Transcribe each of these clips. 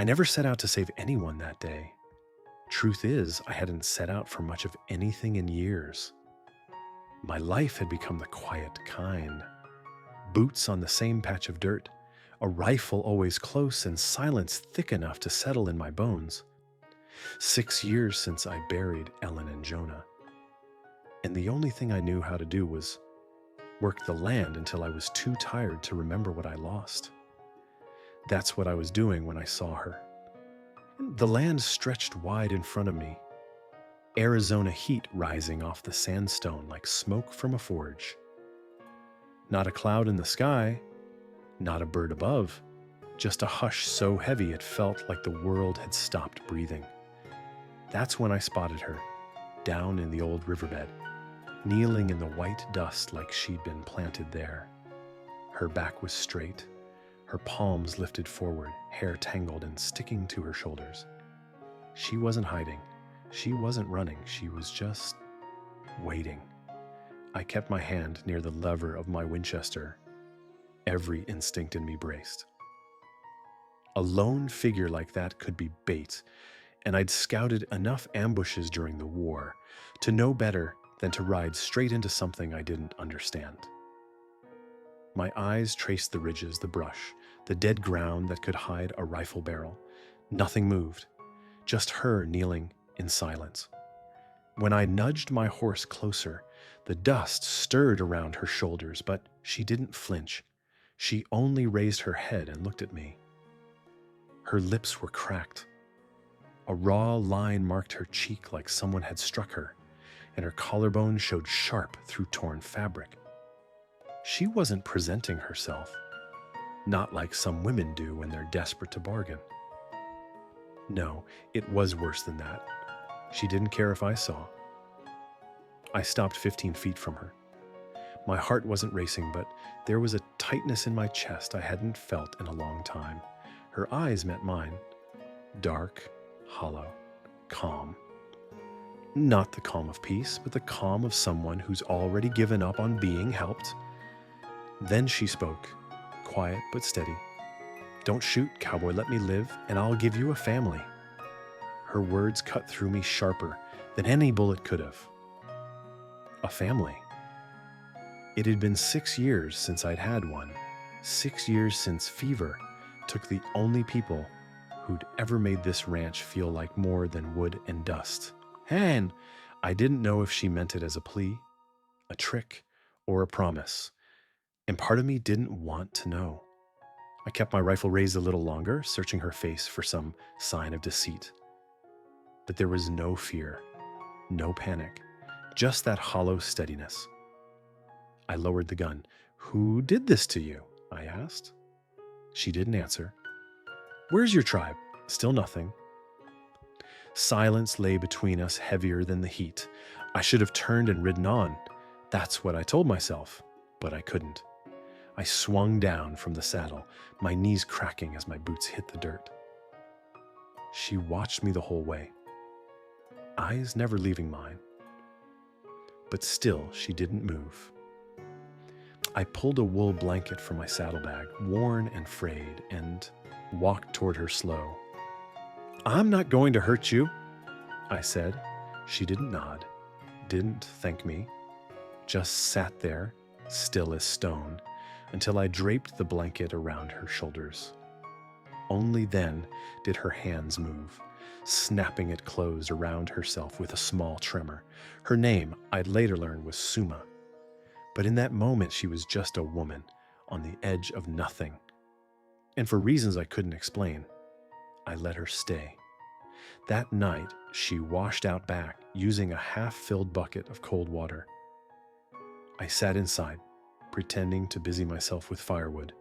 I never set out to save anyone that day. Truth is, I hadn't set out for much of anything in years. My life had become the quiet kind. Boots on the same patch of dirt, a rifle always close, and silence thick enough to settle in my bones. 6 years since I buried Ellen and Jonah. And the only thing I knew how to do was work the land until I was too tired to remember what I lost. That's what I was doing when I saw her. The land stretched wide in front of me, Arizona heat rising off the sandstone like smoke from a forge. Not a cloud in the sky, not a bird above, just a hush so heavy it felt like the world had stopped breathing. That's when I spotted her, down in the old riverbed, kneeling in the white dust like she'd been planted there. Her back was straight, her palms lifted forward, hair tangled and sticking to her shoulders. She wasn't hiding. She wasn't running. She was just waiting. I kept my hand near the lever of my Winchester. Every instinct in me braced. A lone figure like that could be bait, and I'd scouted enough ambushes during the war to know better than to ride straight into something I didn't understand. My eyes traced the ridges, the brush, the dead ground that could hide a rifle barrel. Nothing moved, just her kneeling in silence. When I nudged my horse closer, the dust stirred around her shoulders, but she didn't flinch. She only raised her head and looked at me. Her lips were cracked. A raw line marked her cheek like someone had struck her, and her collarbone showed sharp through torn fabric. She wasn't presenting herself, not like some women do when they're desperate to bargain. No, it was worse than that. She didn't care if I saw. I stopped 15 feet from her. My heart wasn't racing, but there was a tightness in my chest I hadn't felt in a long time. Her eyes met mine, dark, hollow, calm. Not the calm of peace, but the calm of someone who's already given up on being helped. Then she spoke, quiet but steady. "Don't shoot, Cowboy, let me live, and I'll give you a family." Her words cut through me sharper than any bullet could have. A family. It had been 6 years since I'd had one. 6 years since fever took the only people who'd ever made this ranch feel like more than wood and dust. And I didn't know if she meant it as a plea, a trick, or a promise. And part of me didn't want to know. I kept my rifle raised a little longer, searching her face for some sign of deceit. But there was no fear, no panic, just that hollow steadiness. I lowered the gun. "Who did this to you?" I asked. She didn't answer. "Where's your tribe?" Still nothing. Silence lay between us, heavier than the heat. I should have turned and ridden on. That's what I told myself, but I couldn't. I swung down from the saddle, my knees cracking as my boots hit the dirt. She watched me the whole way, eyes never leaving mine. But still, she didn't move. I pulled a wool blanket from my saddlebag, worn and frayed, and walked toward her slow. "I'm not going to hurt you," I said. She didn't nod, didn't thank me, just sat there, still as stone, until I draped the blanket around her shoulders. Only then did her hands move, snapping it closed around herself with a small tremor. Her name, I'd later learn, was Suma. But in that moment, she was just a woman on the edge of nothing. And for reasons I couldn't explain, I let her stay. That night, she washed out back, using a half-filled bucket of cold water. I sat inside, pretending to busy myself with firewood.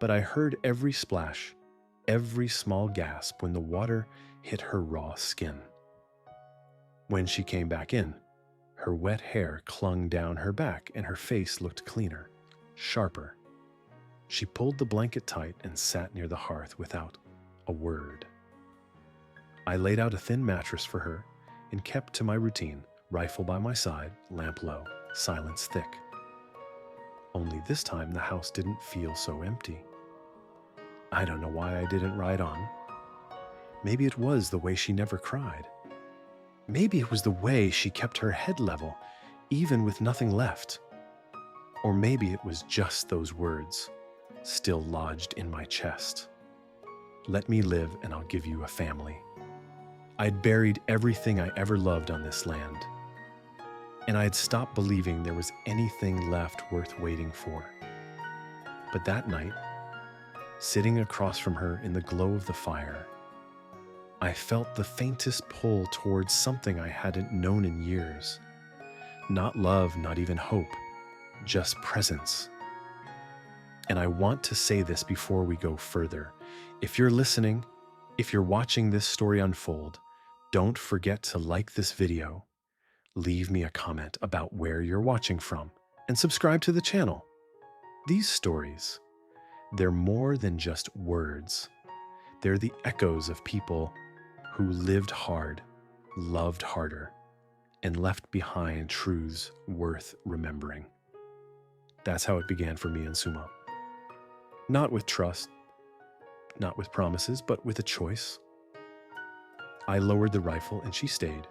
But I heard every splash, every small gasp when the water hit her raw skin. When she came back in, her wet hair clung down her back and her face looked cleaner, sharper. She pulled the blanket tight and sat near the hearth without a word. I laid out a thin mattress for her and kept to my routine, rifle by my side, lamp low, silence thick. Only this time the house didn't feel so empty. I don't know why I didn't ride on. Maybe it was the way she never cried. Maybe it was the way she kept her head level, even with nothing left. Or maybe it was just those words, still lodged in my chest. Let me live and I'll give you a family. I'd buried everything I ever loved on this land, and I had stopped believing there was anything left worth waiting for. But that night, sitting across from her in the glow of the fire, I felt the faintest pull towards something I hadn't known in years. Not love, not even hope, just presence. And I want to say this before we go further. If you're listening, if you're watching this story unfold, don't forget to like this video, leave me a comment about where you're watching from, and subscribe to the channel. These stories, they're more than just words. They're the echoes of people who lived hard, loved harder, and left behind truths worth remembering. That's how it began for me and Suma. Not with trust, not with promises, but with a choice. I lowered the rifle and she stayed.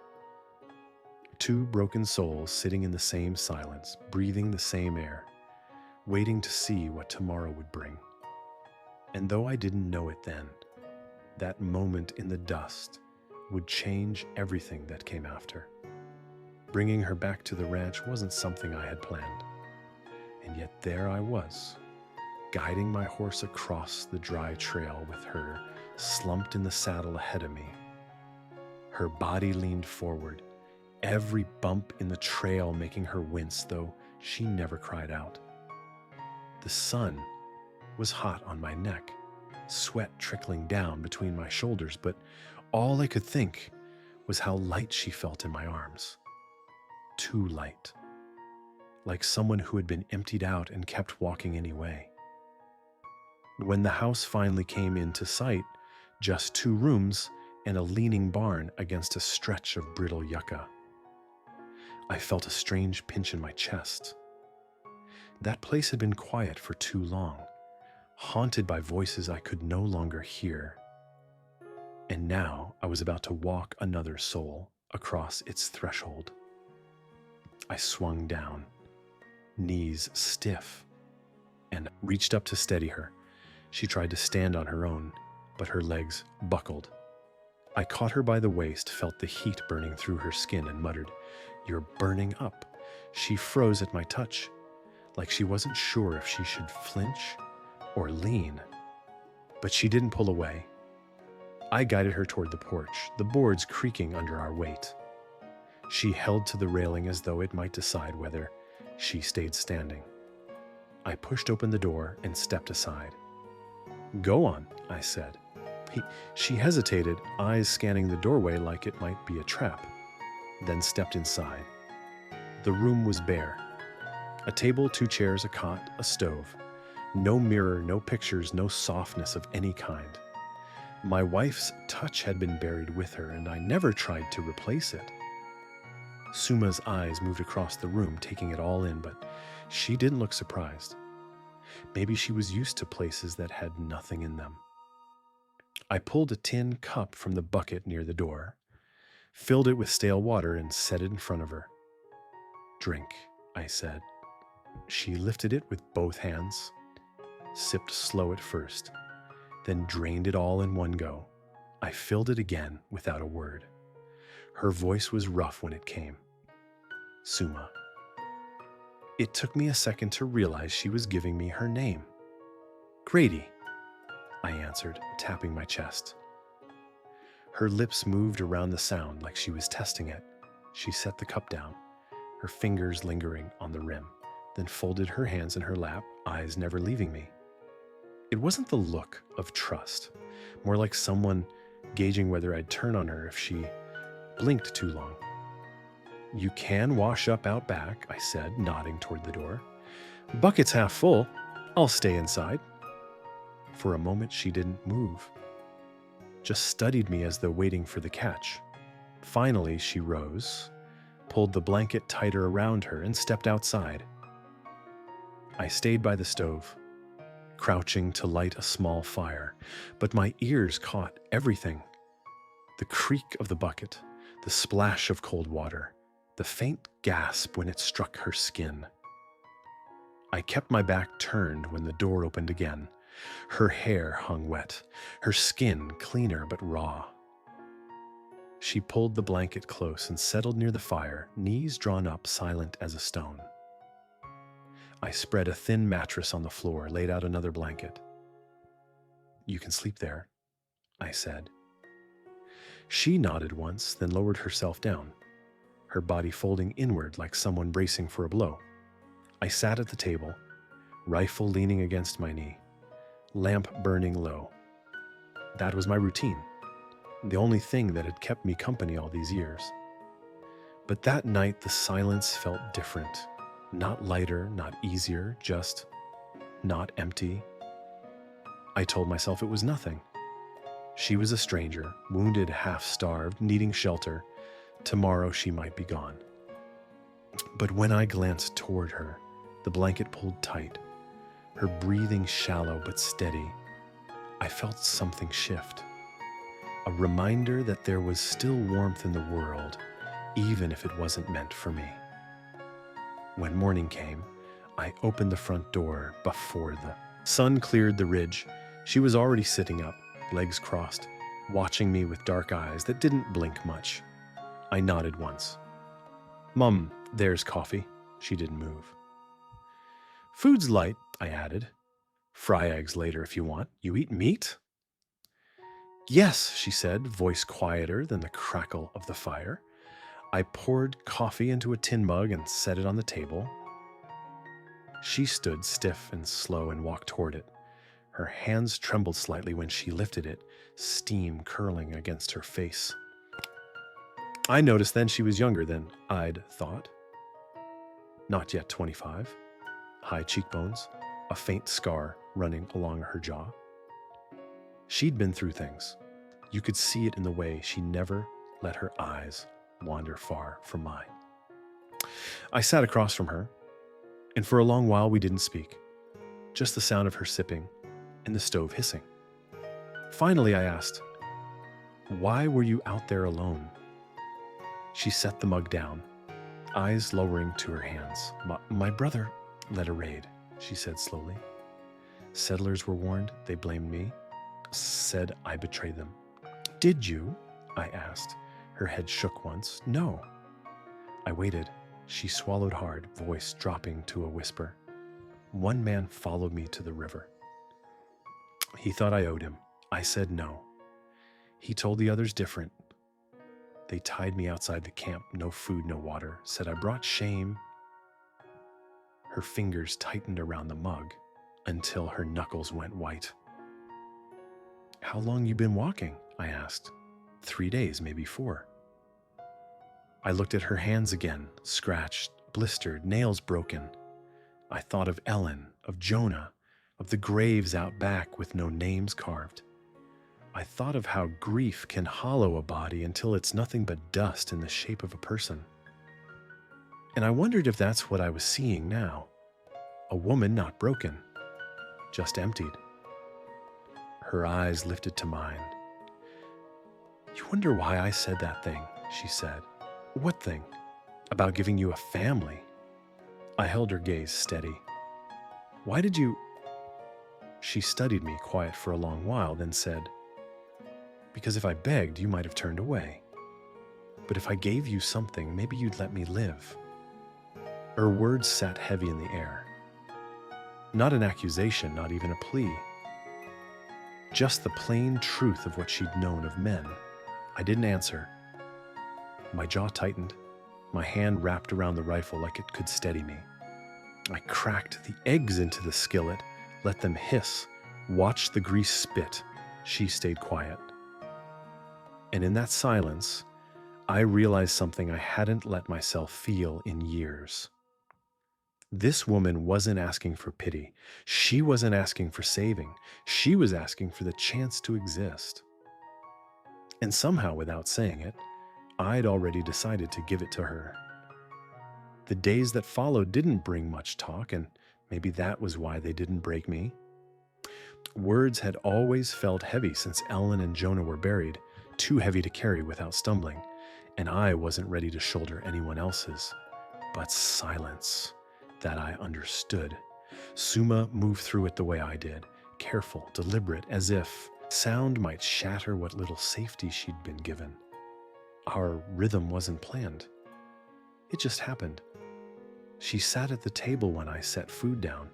Two broken souls sitting in the same silence, breathing the same air, waiting to see what tomorrow would bring. And though I didn't know it then, that moment in the dust would change everything that came after. Bringing her back to the ranch wasn't something I had planned. And yet there I was, guiding my horse across the dry trail with her slumped in the saddle ahead of me. Her body leaned forward, every bump in the trail making her wince, though she never cried out. The sun was hot on my neck, sweat trickling down between my shoulders, but all I could think was how light she felt in my arms. Too light. Like someone who had been emptied out and kept walking anyway. When the house finally came into sight, just 2 rooms and a leaning barn against a stretch of brittle yucca, I felt a strange pinch in my chest. That place had been quiet for too long, haunted by voices I could no longer hear. And now I was about to walk another soul across its threshold. I swung down, knees stiff, and reached up to steady her. She tried to stand on her own, but her legs buckled. I caught her by the waist, felt the heat burning through her skin, and muttered, "You're burning up." She froze at my touch, like she wasn't sure if she should flinch or lean. But she didn't pull away. I guided her toward the porch, the boards creaking under our weight. She held to the railing as though it might decide whether she stayed standing. I pushed open the door and stepped aside. "Go on," I said. She hesitated, eyes scanning the doorway like it might be a trap, then stepped inside. The room was bare. A table, 2 chairs, a cot, a stove. No mirror, no pictures, no softness of any kind. My wife's touch had been buried with her, and I never tried to replace it. Suma's eyes moved across the room, taking it all in, but she didn't look surprised. Maybe she was used to places that had nothing in them. I pulled a tin cup from the bucket near the door, filled it with stale water, and set it in front of her. "Drink," I said. She lifted it with both hands, sipped slow at first, then drained it all in one go. I filled it again without a word. Her voice was rough when it came. "Suma." It took me a second to realize she was giving me her name. "Grady," I answered, tapping my chest. Her lips moved around the sound like she was testing it. She set the cup down, her fingers lingering on the rim, then folded her hands in her lap, eyes never leaving me. It wasn't the look of trust, more like someone gauging whether I'd turn on her if she blinked too long. "You can wash up out back," I said, nodding toward the door. "Bucket's half full. I'll stay inside." For a moment, she didn't move, just studied me as though waiting for the catch. Finally, she rose, pulled the blanket tighter around her, and stepped outside. I stayed by the stove, crouching to light a small fire, but my ears caught everything. The creak of the bucket, the splash of cold water, the faint gasp when it struck her skin. I kept my back turned when the door opened again. Her hair hung wet, her skin cleaner but raw. She pulled the blanket close and settled near the fire, knees drawn up, silent as a stone. I spread a thin mattress on the floor, laid out another blanket. "You can sleep there," I said. She nodded once, then lowered herself down, her body folding inward like someone bracing for a blow. I sat at the table, rifle leaning against my knee, lamp burning low. That was my routine, the only thing that had kept me company all these years. But that night the silence felt different, not lighter, not easier, just not empty. I told myself it was nothing. She was a stranger, wounded, half-starved, needing shelter. Tomorrow she might be gone. But when I glanced toward her, the blanket pulled tight, her breathing shallow but steady, I felt something shift. A reminder that there was still warmth in the world, even if it wasn't meant for me. When morning came, I opened the front door before the sun cleared the ridge. She was already sitting up, legs crossed, watching me with dark eyes that didn't blink much. I nodded once. "Mum, there's coffee." She didn't move. "Food's light," I added. "Fry eggs later if you want. You eat meat?" "Yes," she said, voice quieter than the crackle of the fire. I poured coffee into a tin mug and set it on the table. She stood stiff and slow and walked toward it. Her hands trembled slightly when she lifted it, steam curling against her face. I noticed then she was younger than I'd thought. Not yet 25. High cheekbones, a faint scar running along her jaw. She'd been through things. You could see it in the way she never let her eyes wander far from mine. I sat across from her, and for a long while we didn't speak. Just the sound of her sipping and the stove hissing. Finally I asked, "Why were you out there alone?" She set the mug down, eyes lowering to her hands. My brother led a raid," she said slowly. "Settlers were warned, they blamed me, said I betrayed them." "Did you?" I asked. Her head shook once. "No." I waited. She swallowed hard, voice dropping to a whisper. "One man followed me to the river. He thought I owed him. I said no. He told the others different. They tied me outside the camp, no food, no water, said I brought shame." Her fingers tightened around the mug until her knuckles went white. "How long you been walking?" I asked. 3 days, maybe 4. I looked at her hands again, scratched, blistered, nails broken. I thought of Ellen, of Jonah, of the graves out back with no names carved. I thought of how grief can hollow a body until it's nothing but dust in the shape of a person. And I wondered if that's what I was seeing now. A woman not broken, just emptied. Her eyes lifted to mine. "You wonder why I said that thing," she said. "What thing?" "About giving you a family." I held her gaze steady. "Why did you—" She studied me, quiet for a long while, then said, "Because if I begged, you might have turned away. But if I gave you something, maybe you'd let me live." Her words sat heavy in the air. Not an accusation, not even a plea. Just the plain truth of what she'd known of men. I didn't answer. My jaw tightened. My hand wrapped around the rifle like it could steady me. I cracked the eggs into the skillet, let them hiss, watched the grease spit. She stayed quiet. And in that silence, I realized something I hadn't let myself feel in years. This woman wasn't asking for pity. She wasn't asking for saving. She was asking for the chance to exist. And somehow, without saying it, I'd already decided to give it to her. The days that followed didn't bring much talk, and maybe that was why they didn't break me. Words had always felt heavy since Ellen and Jonah were buried. too heavy to carry without stumbling, and I wasn't ready to shoulder anyone else's. But silence, that I understood. Suma moved through it the way I did, careful, deliberate, as if sound might shatter what little safety she'd been given. Our rhythm wasn't planned. It just happened. She sat at the table when I set food down,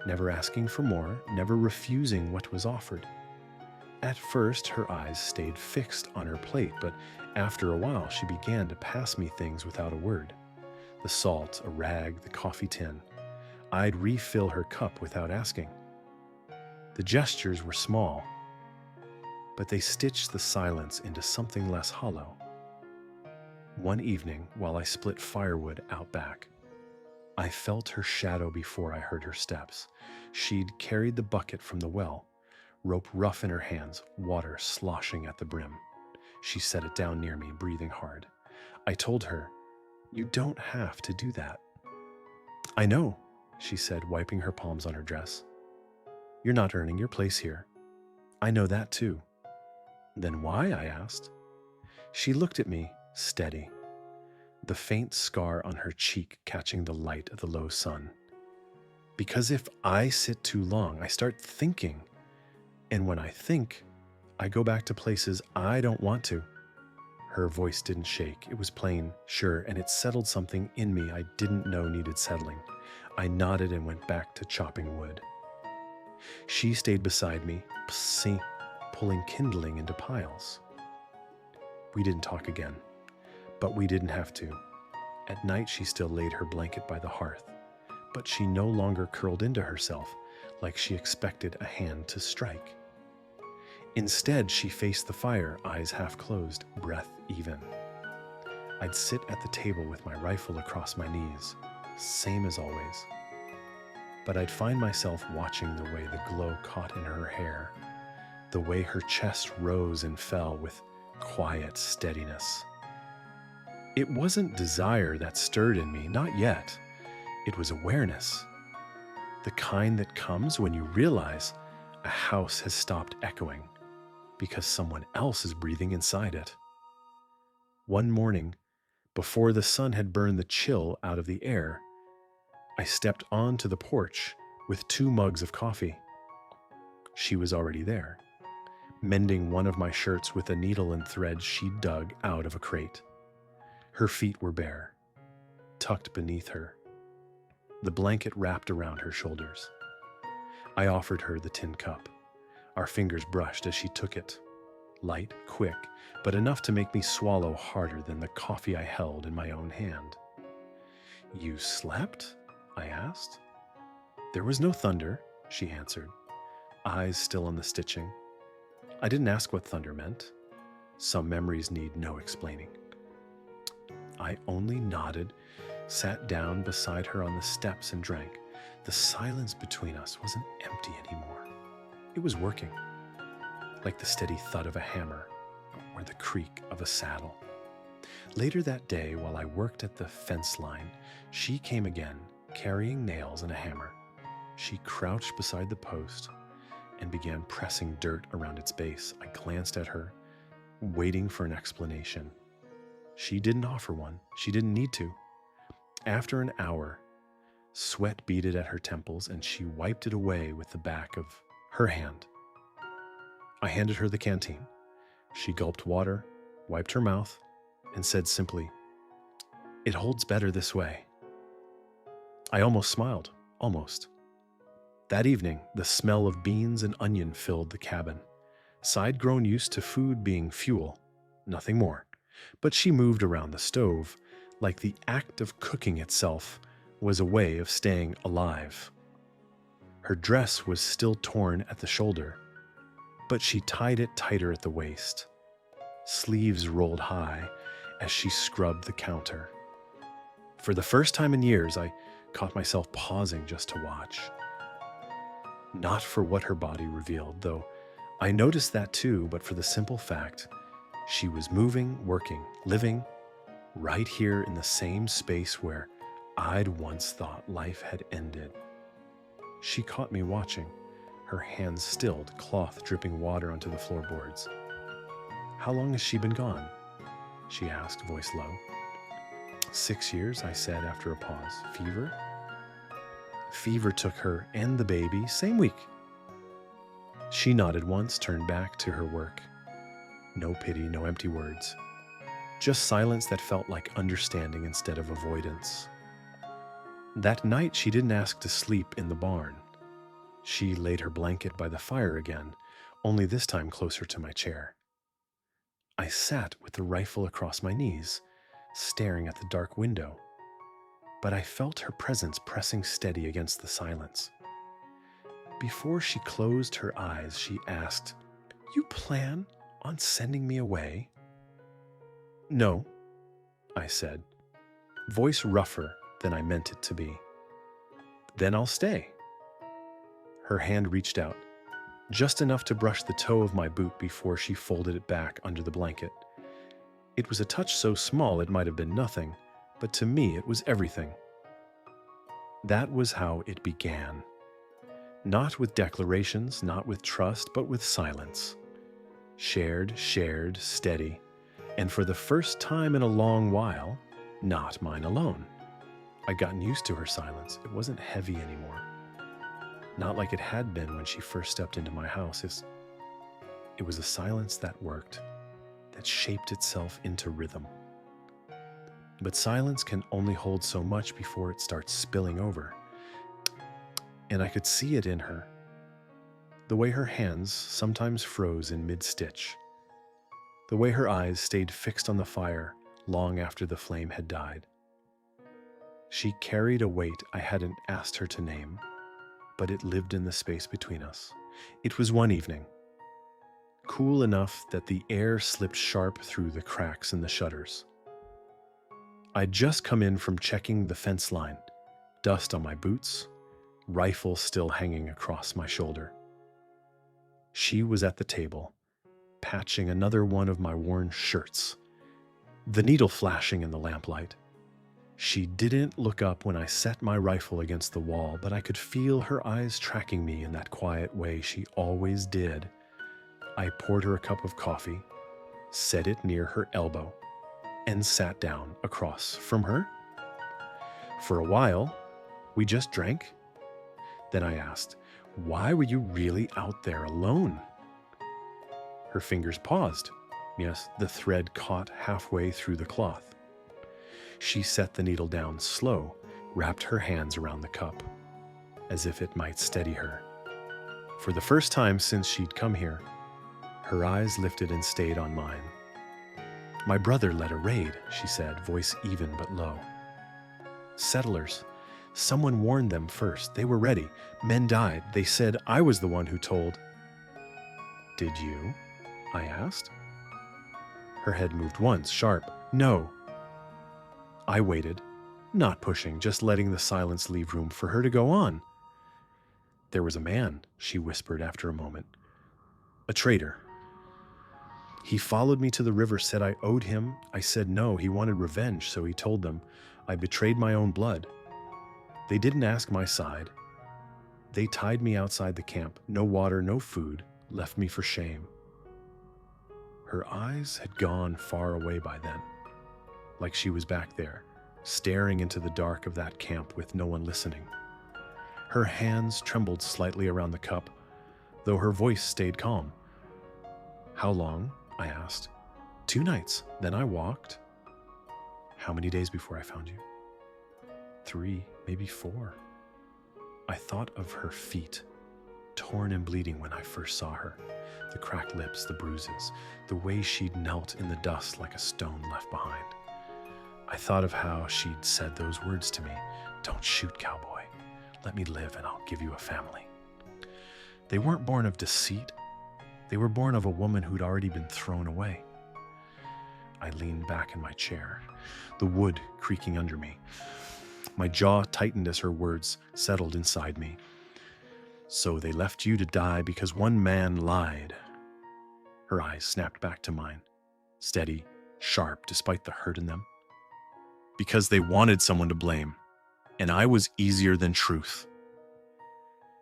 never asking for more, never refusing what was offered. At first, her eyes stayed fixed on her plate, but after a while, she began to pass me things without a word. The salt, a rag, the coffee tin. I'd refill her cup without asking. The gestures were small, but they stitched the silence into something less hollow. One evening, while I split firewood out back, I felt her shadow before I heard her steps. She'd carried the bucket from the well, rope rough in her hands, water sloshing at the brim. She set it down near me, breathing hard. I told her, "You don't have to do that." "I know," she said, wiping her palms on her dress. "You're not earning your place here. I know that too." "Then why?" I asked. She looked at me, steady, the faint scar on her cheek catching the light of the low sun. "Because if I sit too long, I start thinking. And when I think, I go back to places I don't want to." Her voice didn't shake. It was plain, sure, and it settled something in me I didn't know needed settling. I nodded and went back to chopping wood. She stayed beside me, pulling kindling into piles. We didn't talk again, but we didn't have to. At night, she still laid her blanket by the hearth, but she no longer curled into herself like she expected a hand to strike. Instead, she faced the fire, eyes half closed, breath even. I'd sit at the table with my rifle across my knees, same as always. But I'd find myself watching the way the glow caught in her hair, the way her chest rose and fell with quiet steadiness. It wasn't desire that stirred in me, not yet. It was awareness. The kind that comes when you realize a house has stopped echoing because someone else is breathing inside it. One morning, before the sun had burned the chill out of the air, I stepped onto the porch with 2 mugs of coffee. She was already there, mending one of my shirts with a needle and thread she dug out of a crate. Her feet were bare, tucked beneath her, the blanket wrapped around her shoulders. I offered her the tin cup. Our fingers brushed as she took it. Light, quick, but enough to make me swallow harder than the coffee I held in my own hand. "You slept?" I asked. "There was no thunder," she answered, eyes still on the stitching. I didn't ask what thunder meant. Some memories need no explaining. I only nodded, sat down beside her on the steps and drank. The silence between us wasn't empty anymore. It was working, like the steady thud of a hammer or the creak of a saddle. Later that day, while I worked at the fence line, she came again, carrying nails and a hammer. She crouched beside the post and began pressing dirt around its base. I glanced at her, waiting for an explanation. She didn't offer one. She didn't need to. After an hour, sweat beaded at her temples, and she wiped it away with the back of her hand. I handed her the canteen. She gulped water, wiped her mouth, and said simply, "It holds better this way." I almost smiled, almost. That evening, the smell of beans and onion filled the cabin. I'd grown used to food being fuel, nothing more. But she moved around the stove like the act of cooking itself was a way of staying alive. Her dress was still torn at the shoulder, but she tied it tighter at the waist. Sleeves rolled high as she scrubbed the counter. For the first time in years, I caught myself pausing just to watch. Not for what her body revealed, though I noticed that too, but for the simple fact she was moving, working, living right here in the same space where I'd once thought life had ended. She caught me watching, her hands stilled, cloth dripping water onto the floorboards. How long has she been gone? She asked, voice low. 6 years, I said after a pause. Fever? Fever took her and the baby same week. She nodded once, turned back to her work. No pity, no empty words. Just silence that felt like understanding instead of avoidance. That night, she didn't ask to sleep in the barn. She laid her blanket by the fire again, only this time closer to my chair. I sat with the rifle across my knees, staring at the dark window, but I felt her presence pressing steady against the silence. Before she closed her eyes, she asked, "You plan on sending me away?" "No," I said, voice rougher than I meant it to be. "Then I'll stay." Her hand reached out, just enough to brush the toe of my boot before she folded it back under the blanket. It was a touch so small it might have been nothing, but to me it was everything. That was how it began. Not with declarations, not with trust, but with silence. Shared, steady, and for the first time in a long while, not mine alone. I'd gotten used to her silence. It wasn't heavy anymore. Not like it had been when she first stepped into my house. It was a silence that worked, that shaped itself into rhythm. But silence can only hold so much before it starts spilling over. And I could see it in her. The way her hands sometimes froze in mid-stitch. The way her eyes stayed fixed on the fire long after the flame had died. She carried a weight I hadn't asked her to name, but it lived in the space between us. It was one evening, cool enough that the air slipped sharp through the cracks in the shutters. I'd just come in from checking the fence line, dust on my boots, rifle still hanging across my shoulder. She was at the table, patching another one of my worn shirts, the needle flashing in the lamplight. She didn't look up when I set my rifle against the wall, but I could feel her eyes tracking me in that quiet way she always did. I poured her a cup of coffee, set it near her elbow, and sat down across from her. For a while, we just drank. Then I asked, "Why were you really out there alone?" Her fingers paused. Yes, the thread caught halfway through the cloth. She set the needle down slow, wrapped her hands around the cup, as if it might steady her. For the first time since she'd come here, her eyes lifted and stayed on mine. "My brother led a raid," she said, voice even but low. "Settlers. Someone warned them first. They were ready. Men died. They said I was the one who told." "Did you?" I asked. Her head moved once, sharp. "No." I waited, not pushing, just letting the silence leave room for her to go on. "There was a man," she whispered after a moment. "A traitor. He followed me to the river, said I owed him. I said no, he wanted revenge, so he told them I betrayed my own blood. They didn't ask my side. They tied me outside the camp. No water, no food. Left me for shame." Her eyes had gone far away by then, like she was back there, staring into the dark of that camp with no one listening. Her hands trembled slightly around the cup, though her voice stayed calm. "How long?" I asked. "2 nights. Then I walked." "How many days before I found you?" 3, maybe 4. I thought of her feet, torn and bleeding when I first saw her, the cracked lips, the bruises, the way she'd knelt in the dust like a stone left behind. I thought of how she'd said those words to me, "Don't shoot, cowboy. Let me live and I'll give you a family." They weren't born of deceit. They were born of a woman who'd already been thrown away. I leaned back in my chair, the wood creaking under me. My jaw tightened as her words settled inside me. "So they left you to die because one man lied." Her eyes snapped back to mine, steady, sharp, despite the hurt in them. "Because they wanted someone to blame, and I was easier than truth."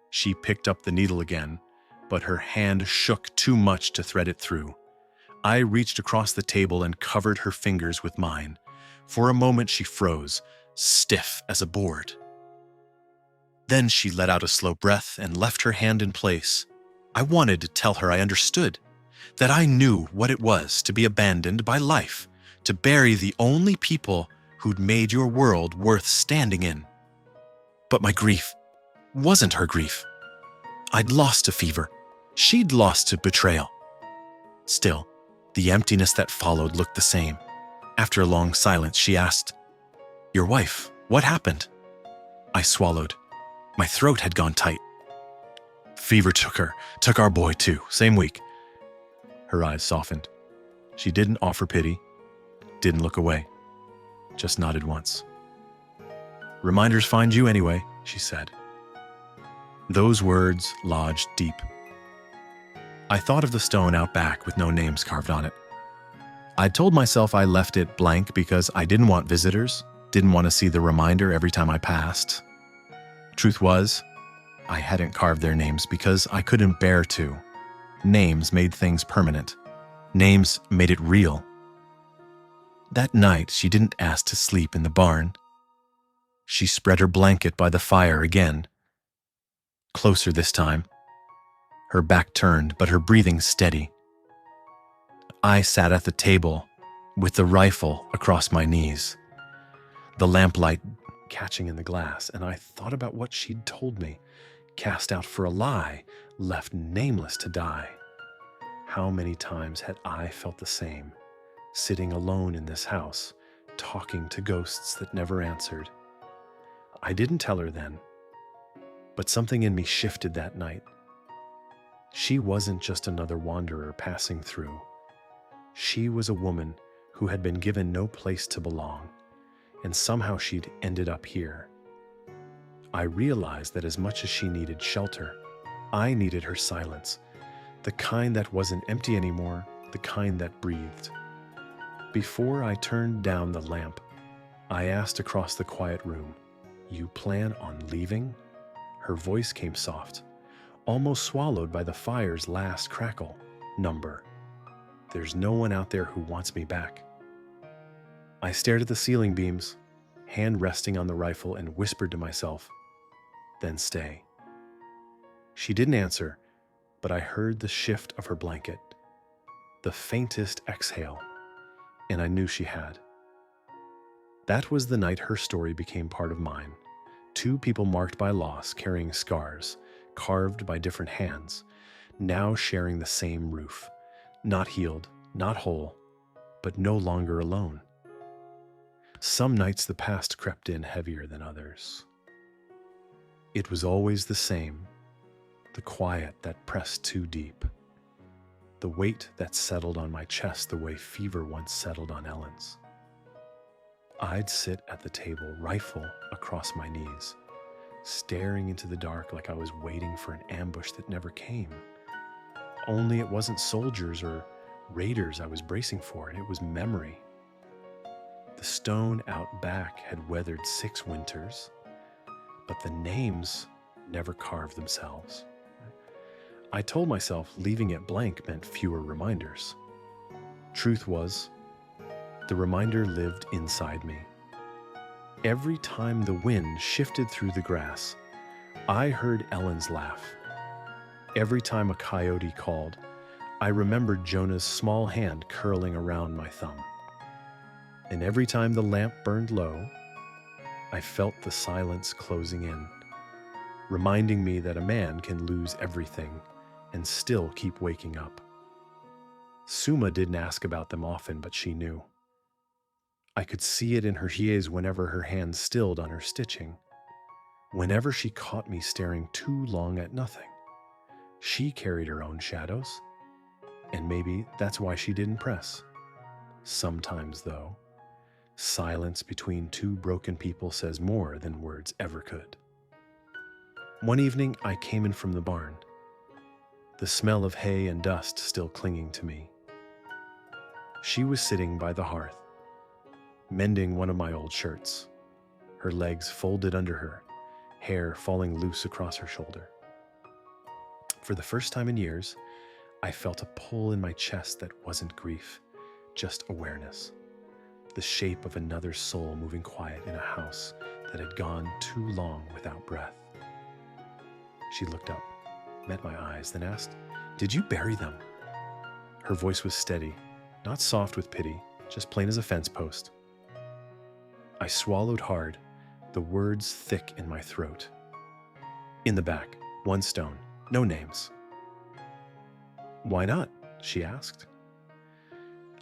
She picked up the needle again, but her hand shook too much to thread it through. I reached across the table and covered her fingers with mine. For a moment she froze, stiff as a board. Then she let out a slow breath and left her hand in place. I wanted to tell her I understood, that I knew what it was to be abandoned by life, to bury the only people who'd made your world worth standing in. But my grief wasn't her grief. I'd lost to fever. She'd lost to betrayal. Still, the emptiness that followed looked the same. After a long silence, she asked, "Your wife, what happened?" I swallowed. My throat had gone tight. "Fever took her, took our boy too, same week." Her eyes softened. She didn't offer pity, didn't look away, just nodded once. "Reminders find you anyway," she said. Those words lodged deep. I thought of the stone out back with no names carved on it. I told myself I left it blank because I didn't want visitors, didn't want to see the reminder every time I passed. Truth was, I hadn't carved their names because I couldn't bear to. Names made things permanent. Names made it real. That night, she didn't ask to sleep in the barn. She spread her blanket by the fire again. Closer this time. Her back turned, but her breathing steady. I sat at the table with the rifle across my knees, the lamplight catching in the glass, and I thought about what she'd told me, cast out for a lie, left nameless to die. How many times had I felt the same, sitting alone in this house, talking to ghosts that never answered? I didn't tell her then, but something in me shifted that night. She wasn't just another wanderer passing through. She was a woman who had been given no place to belong, and somehow she'd ended up here. I realized that as much as she needed shelter, I needed her silence, the kind that wasn't empty anymore, the kind that breathed. Before I turned down the lamp, I asked across the quiet room, "You plan on leaving?" Her voice came soft, almost swallowed by the fire's last crackle. "Number. There's no one out there who wants me back." I stared at the ceiling beams, hand resting on the rifle, and whispered to myself, "Then stay." She didn't answer, but I heard the shift of her blanket, the faintest exhale, and I knew she had. That was the night her story became part of mine. Two people marked by loss, carrying scars, carved by different hands, now sharing the same roof, not healed, not whole, but no longer alone. Some nights the past crept in heavier than others. It was always the same, the quiet that pressed too deep, the weight that settled on my chest the way fever once settled on Ellen's. I'd sit at the table, rifle across my knees, staring into the dark like I was waiting for an ambush that never came. Only it wasn't soldiers or raiders I was bracing for, and it was memory. The stone out back had weathered 6 winters, but the names never carved themselves. I told myself leaving it blank meant fewer reminders. Truth was, the reminder lived inside me. Every time the wind shifted through the grass, I heard Ellen's laugh. Every time a coyote called, I remembered Jonah's small hand curling around my thumb. And every time the lamp burned low, I felt the silence closing in, reminding me that a man can lose everything and still keep waking up. Suma didn't ask about them often, but she knew. I could see it in her gaze whenever her hand stilled on her stitching, whenever she caught me staring too long at nothing. She carried her own shadows, and maybe that's why she didn't press. Sometimes, though, silence between two broken people says more than words ever could. One evening, I came in from the barn, the smell of hay and dust still clinging to me. She was sitting by the hearth, mending one of my old shirts, her legs folded under her, hair falling loose across her shoulder. For the first time in years, I felt a pull in my chest that wasn't grief, just awareness. The shape of another soul moving quiet in a house that had gone too long without breath. She looked up, met my eyes, then asked, "Did you bury them?" Her voice was steady, not soft with pity, just plain as a fence post. I swallowed hard, the words thick in my throat. "In the back, 1 stone, no names." "Why not?" she asked.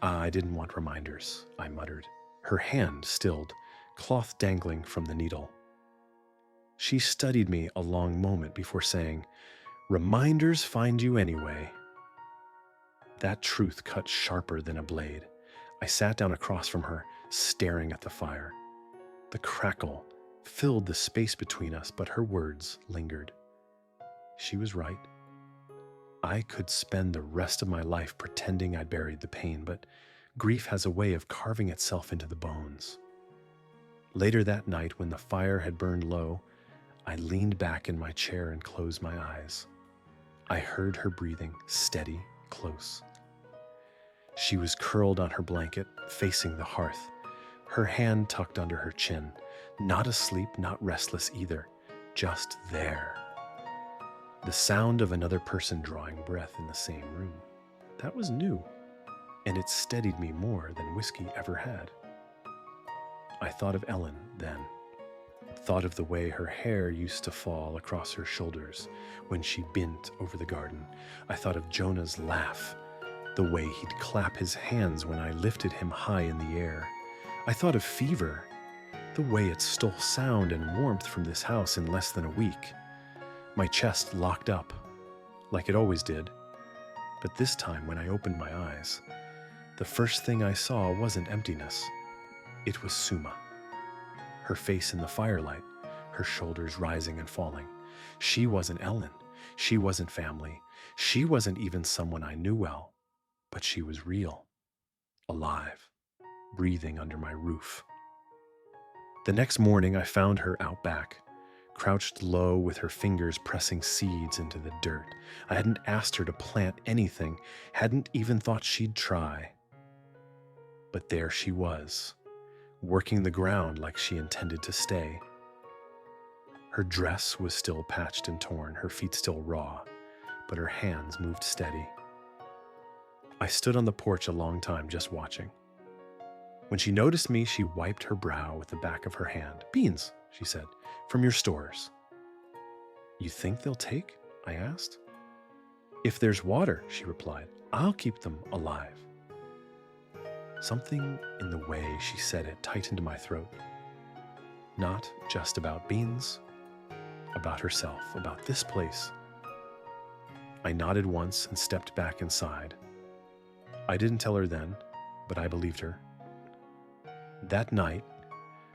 "I didn't want reminders," I muttered, her hand stilled, cloth dangling from the needle. She studied me a long moment before saying, "Reminders find you anyway." That truth cut sharper than a blade. I sat down across from her, staring at the fire. The crackle filled the space between us, but her words lingered. She was right. I could spend the rest of my life pretending I'd buried the pain, but grief has a way of carving itself into the bones. Later that night, when the fire had burned low, I leaned back in my chair and closed my eyes. I heard her breathing, steady, close. She was curled on her blanket, facing the hearth, her hand tucked under her chin, not asleep, not restless either, just there. The sound of another person drawing breath in the same room. That was new, and it steadied me more than whiskey ever had. I thought of Ellen then, thought of the way her hair used to fall across her shoulders when she bent over the garden. I thought of Jonah's laugh, the way he'd clap his hands when I lifted him high in the air. I thought of fever, the way it stole sound and warmth from this house in less than a week. My chest locked up, like it always did. But this time, when I opened my eyes, the first thing I saw wasn't emptiness. It was Suma. Her face in the firelight, her shoulders rising and falling. She wasn't Ellen. She wasn't family. She wasn't even someone I knew well. But she was real, alive, breathing under my roof. The next morning, I found her out back, crouched low with her fingers pressing seeds into the dirt. I hadn't asked her to plant anything, hadn't even thought she'd try. But there she was, working the ground like she intended to stay. Her dress was still patched and torn, her feet still raw, but her hands moved steady. I stood on the porch a long time just watching. When she noticed me, she wiped her brow with the back of her hand. "Beans," she said, "from your stores." "You think they'll take?" I asked. "If there's water," she replied, "I'll keep them alive." Something in the way she said it tightened my throat. Not just about beans, about herself, about this place. I nodded once and stepped back inside. I didn't tell her then, but I believed her. That night,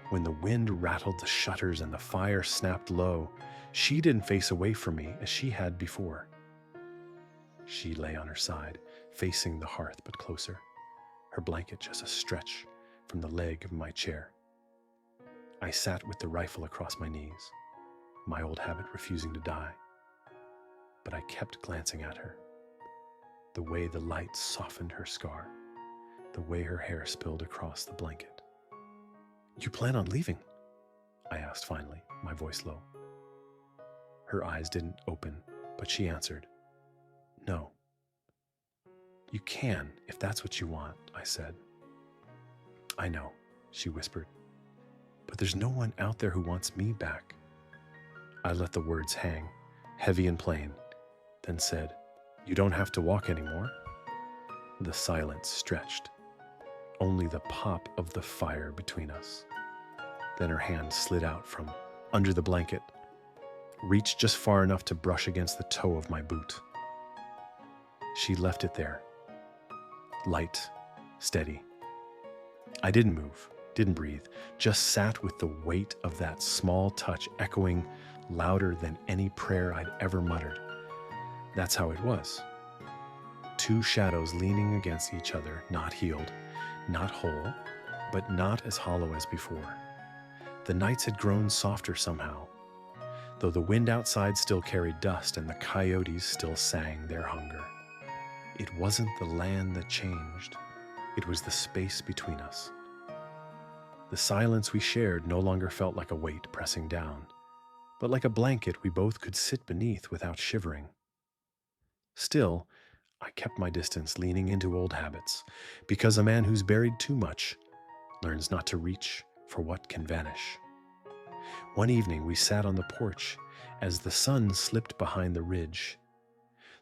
when the wind rattled the shutters and the fire snapped low, she didn't face away from me as she had before. She lay on her side, facing the hearth but closer, her blanket just a stretch from the leg of my chair. I sat with the rifle across my knees, my old habit refusing to die. But I kept glancing at her, the way the light softened her scar, the way her hair spilled across the blanket. "You plan on leaving?" I asked finally, my voice low. Her eyes didn't open, but she answered, "No." "You can, if that's what you want," I said. "I know," she whispered, "but there's no one out there who wants me back." I let the words hang, heavy and plain, then said, "You don't have to walk anymore." The silence stretched, only the pop of the fire between us. Then her hand slid out from under the blanket, reached just far enough to brush against the toe of my boot. She left it there, light, steady. I didn't move, didn't breathe, just sat with the weight of that small touch echoing louder than any prayer I'd ever muttered. That's how it was. Two shadows leaning against each other, not healed, not whole, but not as hollow as before. The nights had grown softer somehow, though the wind outside still carried dust and the coyotes still sang their hunger. It wasn't the land that changed. It was the space between us. The silence we shared no longer felt like a weight pressing down, but like a blanket we both could sit beneath without shivering. Still, I kept my distance, leaning into old habits, because a man who's buried too much learns not to reach for what can vanish. One evening we sat on the porch as the sun slipped behind the ridge,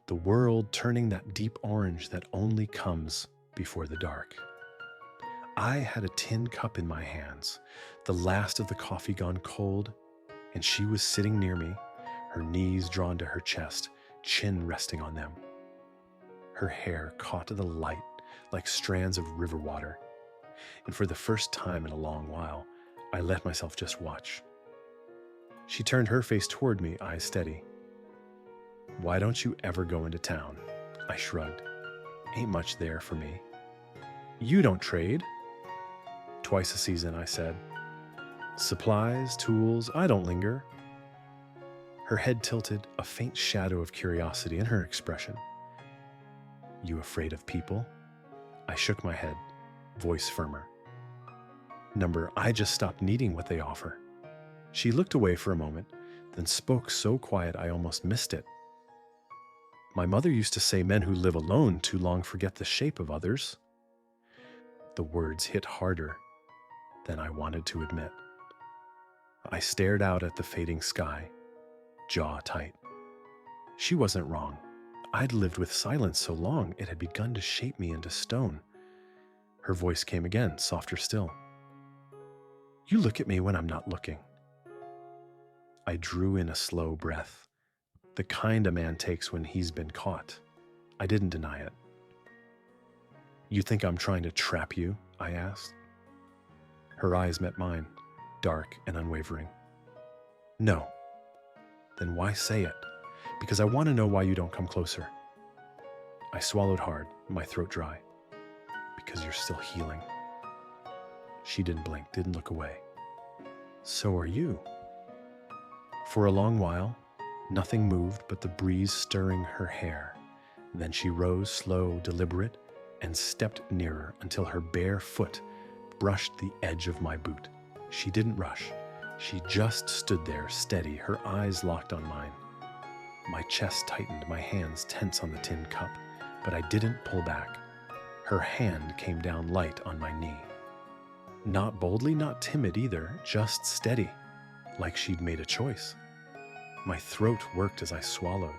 the world turning that deep orange that only comes before the dark. I had a tin cup in my hands, the last of the coffee gone cold, and she was sitting near me, her knees drawn to her chest, chin resting on them. Her hair caught the light like strands of river water, and for the first time in a long while, I let myself just watch. She turned her face toward me, eyes steady. "Why don't you ever go into town?" I shrugged. "Ain't much there for me." "You don't trade?" "Twice a season," I said. "Supplies, tools, I don't linger." Her head tilted, a faint shadow of curiosity in her expression. "You afraid of people?" I shook my head, voice firmer. I just stopped needing what they offer." She looked away for a moment, then spoke so quiet I almost missed it. "My mother used to say men who live alone too long forget the shape of others." The words hit harder than I wanted to admit. I stared out at the fading sky, jaw tight. She wasn't wrong. I'd lived with silence so long it had begun to shape me into stone. Her voice came again, softer still. "You look at me when I'm not looking." I drew in a slow breath, the kind a man takes when he's been caught. I didn't deny it. "You think I'm trying to trap you?" I asked. Her eyes met mine, dark and unwavering. "No." "Then why say it?" "Because I want to know why you don't come closer." I swallowed hard, my throat dry. "Because you're still healing." She didn't blink, didn't look away. "So are you." For a long while, nothing moved but the breeze stirring her hair. Then she rose, slow, deliberate, and stepped nearer until her bare foot brushed the edge of my boot. She didn't rush. She just stood there, steady, her eyes locked on mine. My chest tightened, my hands tense on the tin cup, but I didn't pull back. Her hand came down light on my knee. Not boldly, not timid either, just steady, like she'd made a choice. My throat worked as I swallowed,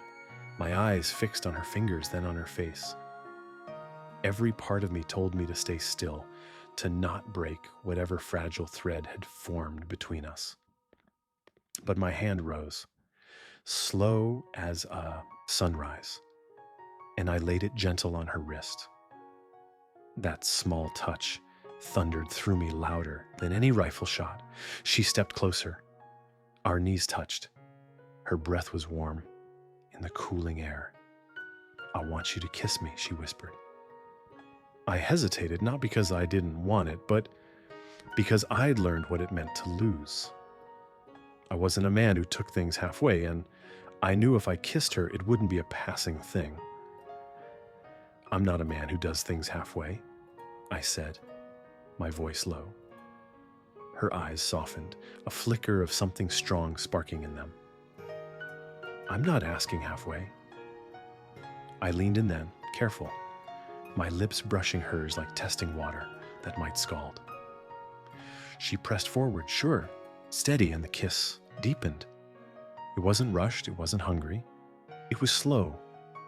my eyes fixed on her fingers, then on her face. Every part of me told me to stay still, to not break whatever fragile thread had formed between us. But my hand rose, slow as a sunrise, and I laid it gentle on her wrist. That small touch thundered through me louder than any rifle shot. She stepped closer. Our knees touched. Her breath was warm in the cooling air. "I want you to kiss me," she whispered. I hesitated, not because I didn't want it, but because I'd learned what it meant to lose. I wasn't a man who took things halfway, and I knew if I kissed her, it wouldn't be a passing thing. "I'm not a man who does things halfway," I said, my voice low. Her eyes softened, a flicker of something strong sparking in them. "I'm not asking halfway." I leaned in then, careful, my lips brushing hers like testing water that might scald. She pressed forward, sure, steady, and the kiss deepened. It wasn't rushed, it wasn't hungry. It was slow,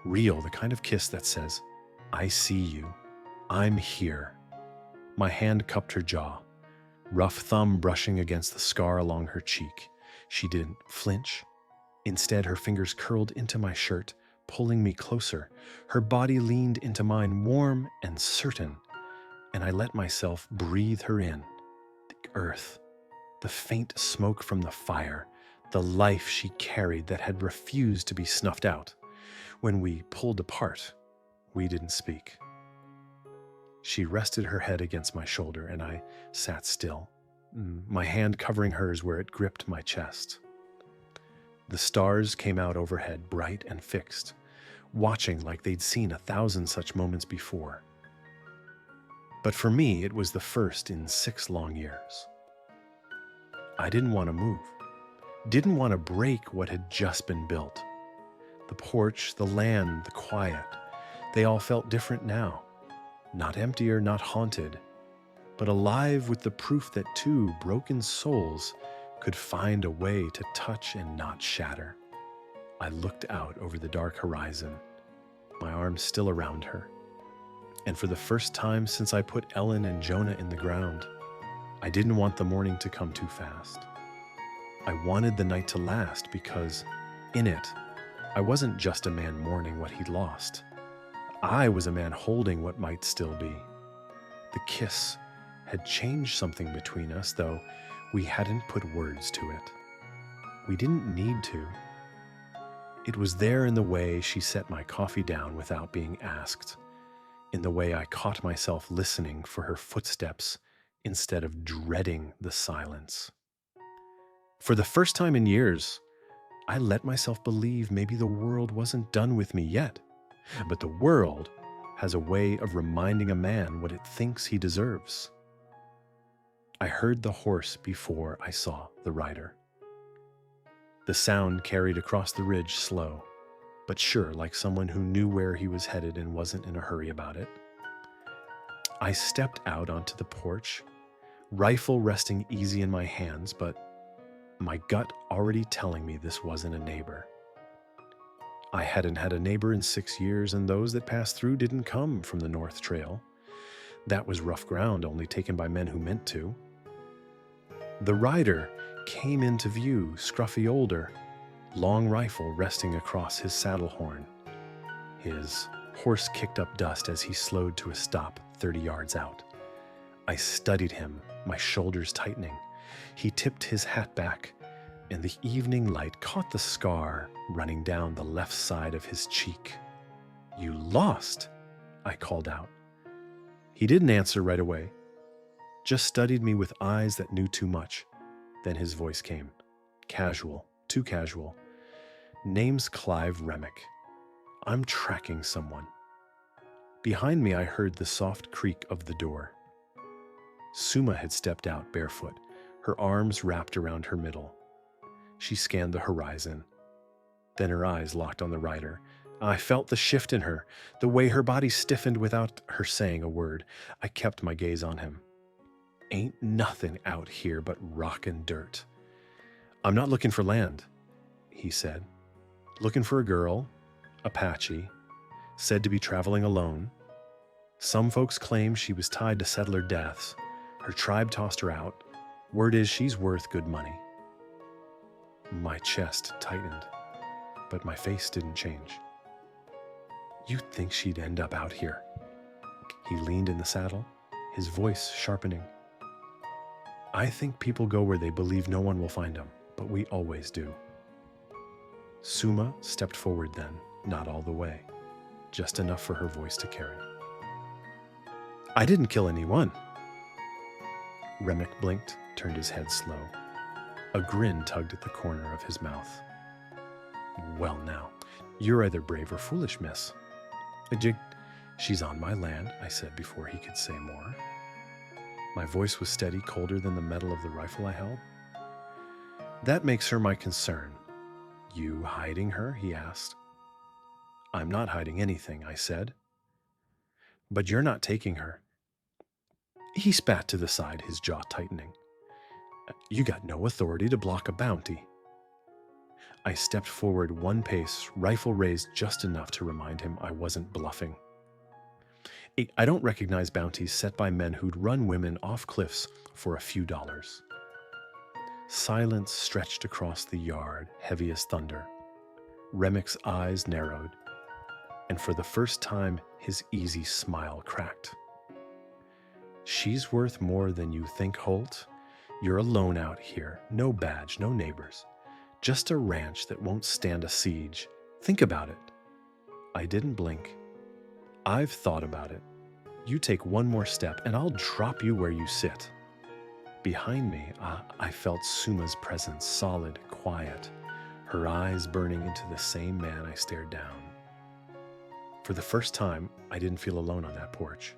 real, the kind of kiss that says, "I see you. I'm here." My hand cupped her jaw, rough thumb brushing against the scar along her cheek. She didn't flinch. Instead, her fingers curled into my shirt, pulling me closer. Her body leaned into mine, warm and certain, and I let myself breathe her in. The earth, the faint smoke from the fire, the life she carried that had refused to be snuffed out. When we pulled apart, we didn't speak. She rested her head against my shoulder, and I sat still, my hand covering hers where it gripped my chest. The stars came out overhead, bright and fixed. watching like they'd seen 1,000 such moments before. But for me, it was the first in 6 long years. I didn't want to move, didn't want to break what had just been built. The porch, the land, the quiet, they all felt different now. Not emptier, not haunted, but alive with the proof that 2 broken souls could find a way to touch and not shatter. I looked out over the dark horizon, my arms still around her. And for the first time since I put Ellen and Jonah in the ground, I didn't want the morning to come too fast. I wanted the night to last because, in it, I wasn't just a man mourning what he'd lost. I was a man holding what might still be. The kiss had changed something between us, though we hadn't put words to it. We didn't need to. It was there in the way she set my coffee down without being asked, in the way I caught myself listening for her footsteps instead of dreading the silence. For the first time in years, I let myself believe maybe the world wasn't done with me yet, but the world has a way of reminding a man what it thinks he deserves. I heard the horse before I saw the rider. The sound carried across the ridge slow, but sure, like someone who knew where he was headed and wasn't in a hurry about it. I stepped out onto the porch, rifle resting easy in my hands, but my gut already telling me this wasn't a neighbor. I hadn't had a neighbor in 6 years, and those that passed through didn't come from the North Trail. That was rough ground, only taken by men who meant to. The rider came into view, scruffy older, long rifle resting across his saddle horn. His horse kicked up dust as he slowed to a stop 30 yards out. I studied him, my shoulders tightening. He tipped his hat back, and the evening light caught the scar running down the left side of his cheek. "You lost," I called out. He didn't answer right away, just studied me with eyes that knew too much. Then his voice came, casual, too casual. "Name's Clive Remick. I'm tracking someone." Behind me, I heard the soft creak of the door. Suma had stepped out barefoot, her arms wrapped around her middle. She scanned the horizon. Then her eyes locked on the rider. I felt the shift in her, the way her body stiffened without her saying a word. I kept my gaze on him. "Ain't nothing out here but rock and dirt." "I'm not looking for land," he said. "Looking for a girl, Apache, said to be traveling alone. Some folks claim she was tied to settler deaths. Her tribe tossed her out. Word is she's worth good money." My chest tightened, but my face didn't change. "You'd think she'd end up out here?" He leaned in the saddle, his voice sharpening. "I think people go where they believe no one will find them, but we always do." Suma stepped forward then, not all the way, just enough for her voice to carry. "I didn't kill anyone." Remick blinked, turned his head slow. A grin tugged at the corner of his mouth. "Well now, you're either brave or foolish, miss." "She's on my land," I said before he could say more. My voice was steady, colder than the metal of the rifle I held. "That makes her my concern." "You hiding her?" he asked. "I'm not hiding anything," I said. "But you're not taking her." He spat to the side, his jaw tightening. "You got no authority to block a bounty." I stepped forward 1 pace, rifle raised just enough to remind him I wasn't bluffing. "I don't recognize bounties set by men who'd run women off cliffs for a few dollars." Silence stretched across the yard, heavy as thunder. Remick's eyes narrowed, and for the first time his easy smile cracked. "She's worth more than you think, Holt. You're alone out here, no badge, no neighbors. Just a ranch that won't stand a siege. Think about it." I didn't blink. "I've thought about it. You take 1 more step and I'll drop you where you sit." Behind me, I felt Suma's presence, solid, quiet, her eyes burning into the same man I stared down. For the first time, I didn't feel alone on that porch.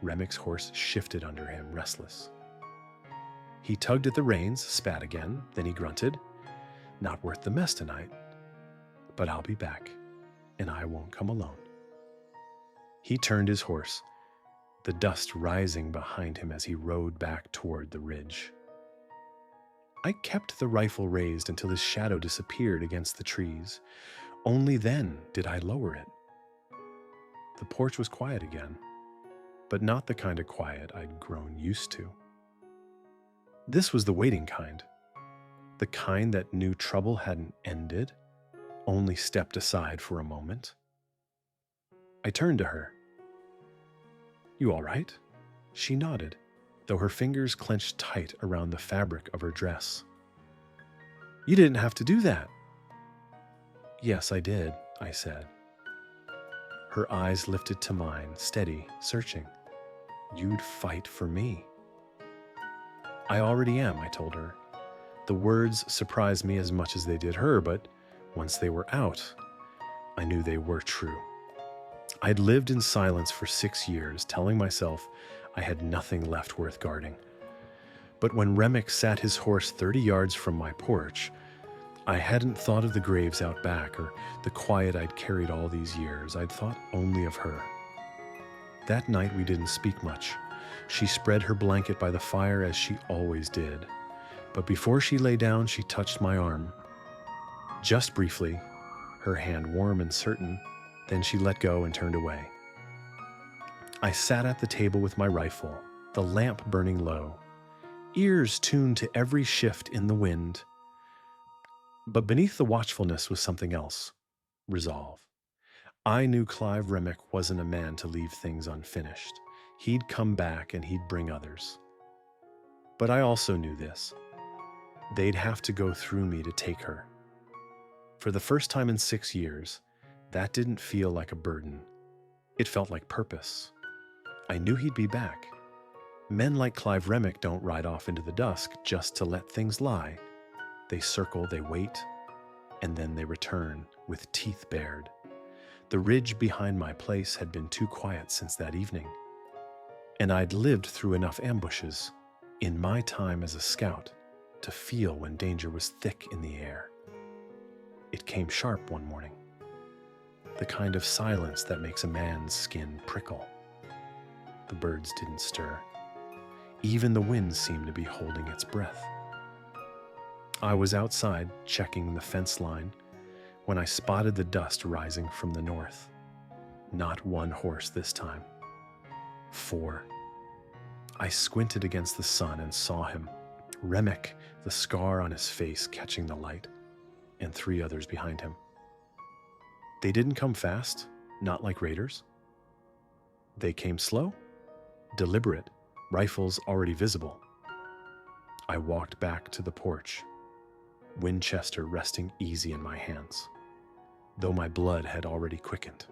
Remick's horse shifted under him, restless. He tugged at the reins, spat again, then he grunted, "Not worth the mess tonight, but I'll be back, and I won't come alone." He turned his horse, the dust rising behind him as he rode back toward the ridge. I kept the rifle raised until his shadow disappeared against the trees. Only then did I lower it. The porch was quiet again, but not the kind of quiet I'd grown used to. This was the waiting kind, the kind that knew trouble hadn't ended, only stepped aside for a moment. I turned to her. "You all right?" She nodded, though her fingers clenched tight around the fabric of her dress. "You didn't have to do that." "Yes, I did," I said. Her eyes lifted to mine, steady, searching. "You'd fight for me." "I already am," I told her. The words surprised me as much as they did her, but once they were out, I knew they were true. I'd lived in silence for 6 years, telling myself I had nothing left worth guarding. But when Remick sat his horse 30 yards from my porch, I hadn't thought of the graves out back or the quiet I'd carried all these years. I'd thought only of her. That night we didn't speak much. She spread her blanket by the fire as she always did. But before she lay down, she touched my arm. Just briefly, her hand warm and certain, then she let go and turned away. I sat at the table with my rifle, the lamp burning low, ears tuned to every shift in the wind. But beneath the watchfulness was something else, resolve. I knew Clive Remick wasn't a man to leave things unfinished. He'd come back and he'd bring others. But I also knew this. They'd have to go through me to take her. For the first time in 6 years, that didn't feel like a burden. It felt like purpose. I knew he'd be back. Men like Clive Remick don't ride off into the dusk just to let things lie. They circle, they wait, and then they return with teeth bared. The ridge behind my place had been too quiet since that evening. And I'd lived through enough ambushes, in my time as a scout, to feel when danger was thick in the air. It came sharp one morning. The kind of silence that makes a man's skin prickle. The birds didn't stir. Even the wind seemed to be holding its breath. I was outside checking the fence line when I spotted the dust rising from the north. Not one horse this time. 4. I squinted against the sun and saw him, Remick, the scar on his face catching the light, and 3 others behind him. They didn't come fast, not like raiders. They came slow, deliberate, rifles already visible. I walked back to the porch, Winchester resting easy in my hands, though my blood had already quickened.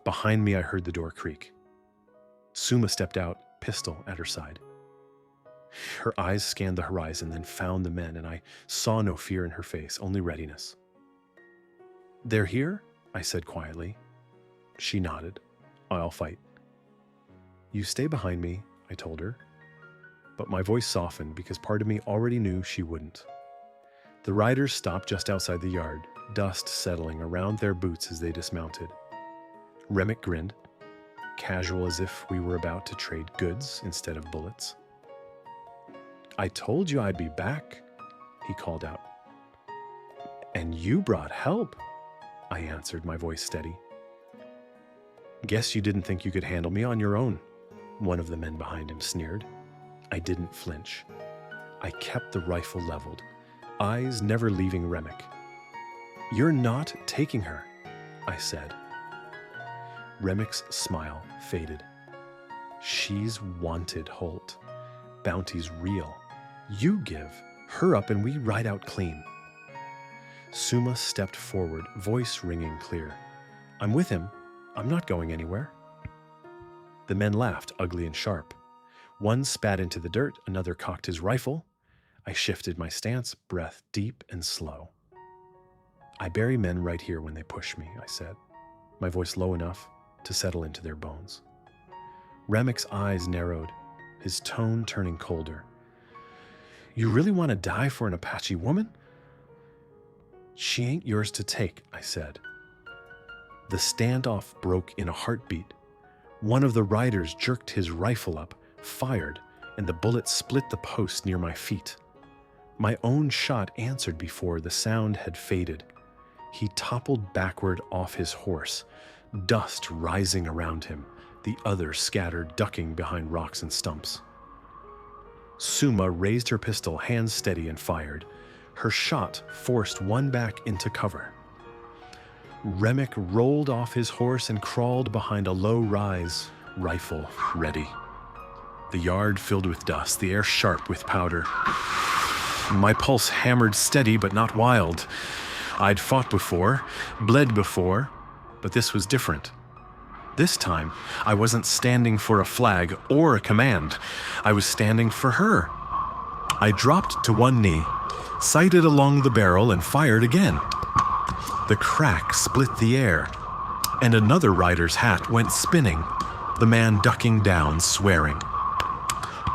Behind me, I heard the door creak. Suma stepped out, pistol at her side. Her eyes scanned the horizon, then found the men, and I saw no fear in her face, only readiness. "They're here?" I said quietly. She nodded. "I'll fight." "You stay behind me," I told her. But my voice softened because part of me already knew she wouldn't. The riders stopped just outside the yard, dust settling around their boots as they dismounted. Remick grinned, casual as if we were about to trade goods instead of bullets. "I told you I'd be back," he called out. "And you brought help," I answered, my voice steady. "Guess you didn't think you could handle me on your own," one of the men behind him sneered. I didn't flinch. I kept the rifle leveled, eyes never leaving Remick. "You're not taking her," I said. Remick's smile faded. "She's wanted, Holt. Bounty's real. You give her up and we ride out clean." Suma stepped forward, voice ringing clear. "I'm with him. I'm not going anywhere." The men laughed, ugly and sharp. One spat into the dirt, another cocked his rifle. I shifted my stance, breath deep and slow. "I bury men right here when they push me," I said. my voice low enough to settle into their bones. Remick's eyes narrowed, his tone turning colder. You really want to die for an Apache woman? She ain't yours to take, I said. The standoff broke in a heartbeat. One of the riders jerked his rifle up, fired, and the bullet split the post near my feet. My own shot answered before the sound had faded. He toppled backward off his horse, dust rising around him, the others scattered, ducking behind rocks and stumps. Suma raised her pistol, hands steady, and fired. Her shot forced one back into cover. Remick rolled off his horse and crawled behind a low rise, rifle ready. The yard filled with dust, the air sharp with powder. My pulse hammered steady but not wild. I'd fought before, bled before, but this was different. This time, I wasn't standing for a flag or a command. I was standing for her. I dropped to one knee, sighted along the barrel, and fired again. The crack split the air, and another rider's hat went spinning, the man ducking down, swearing.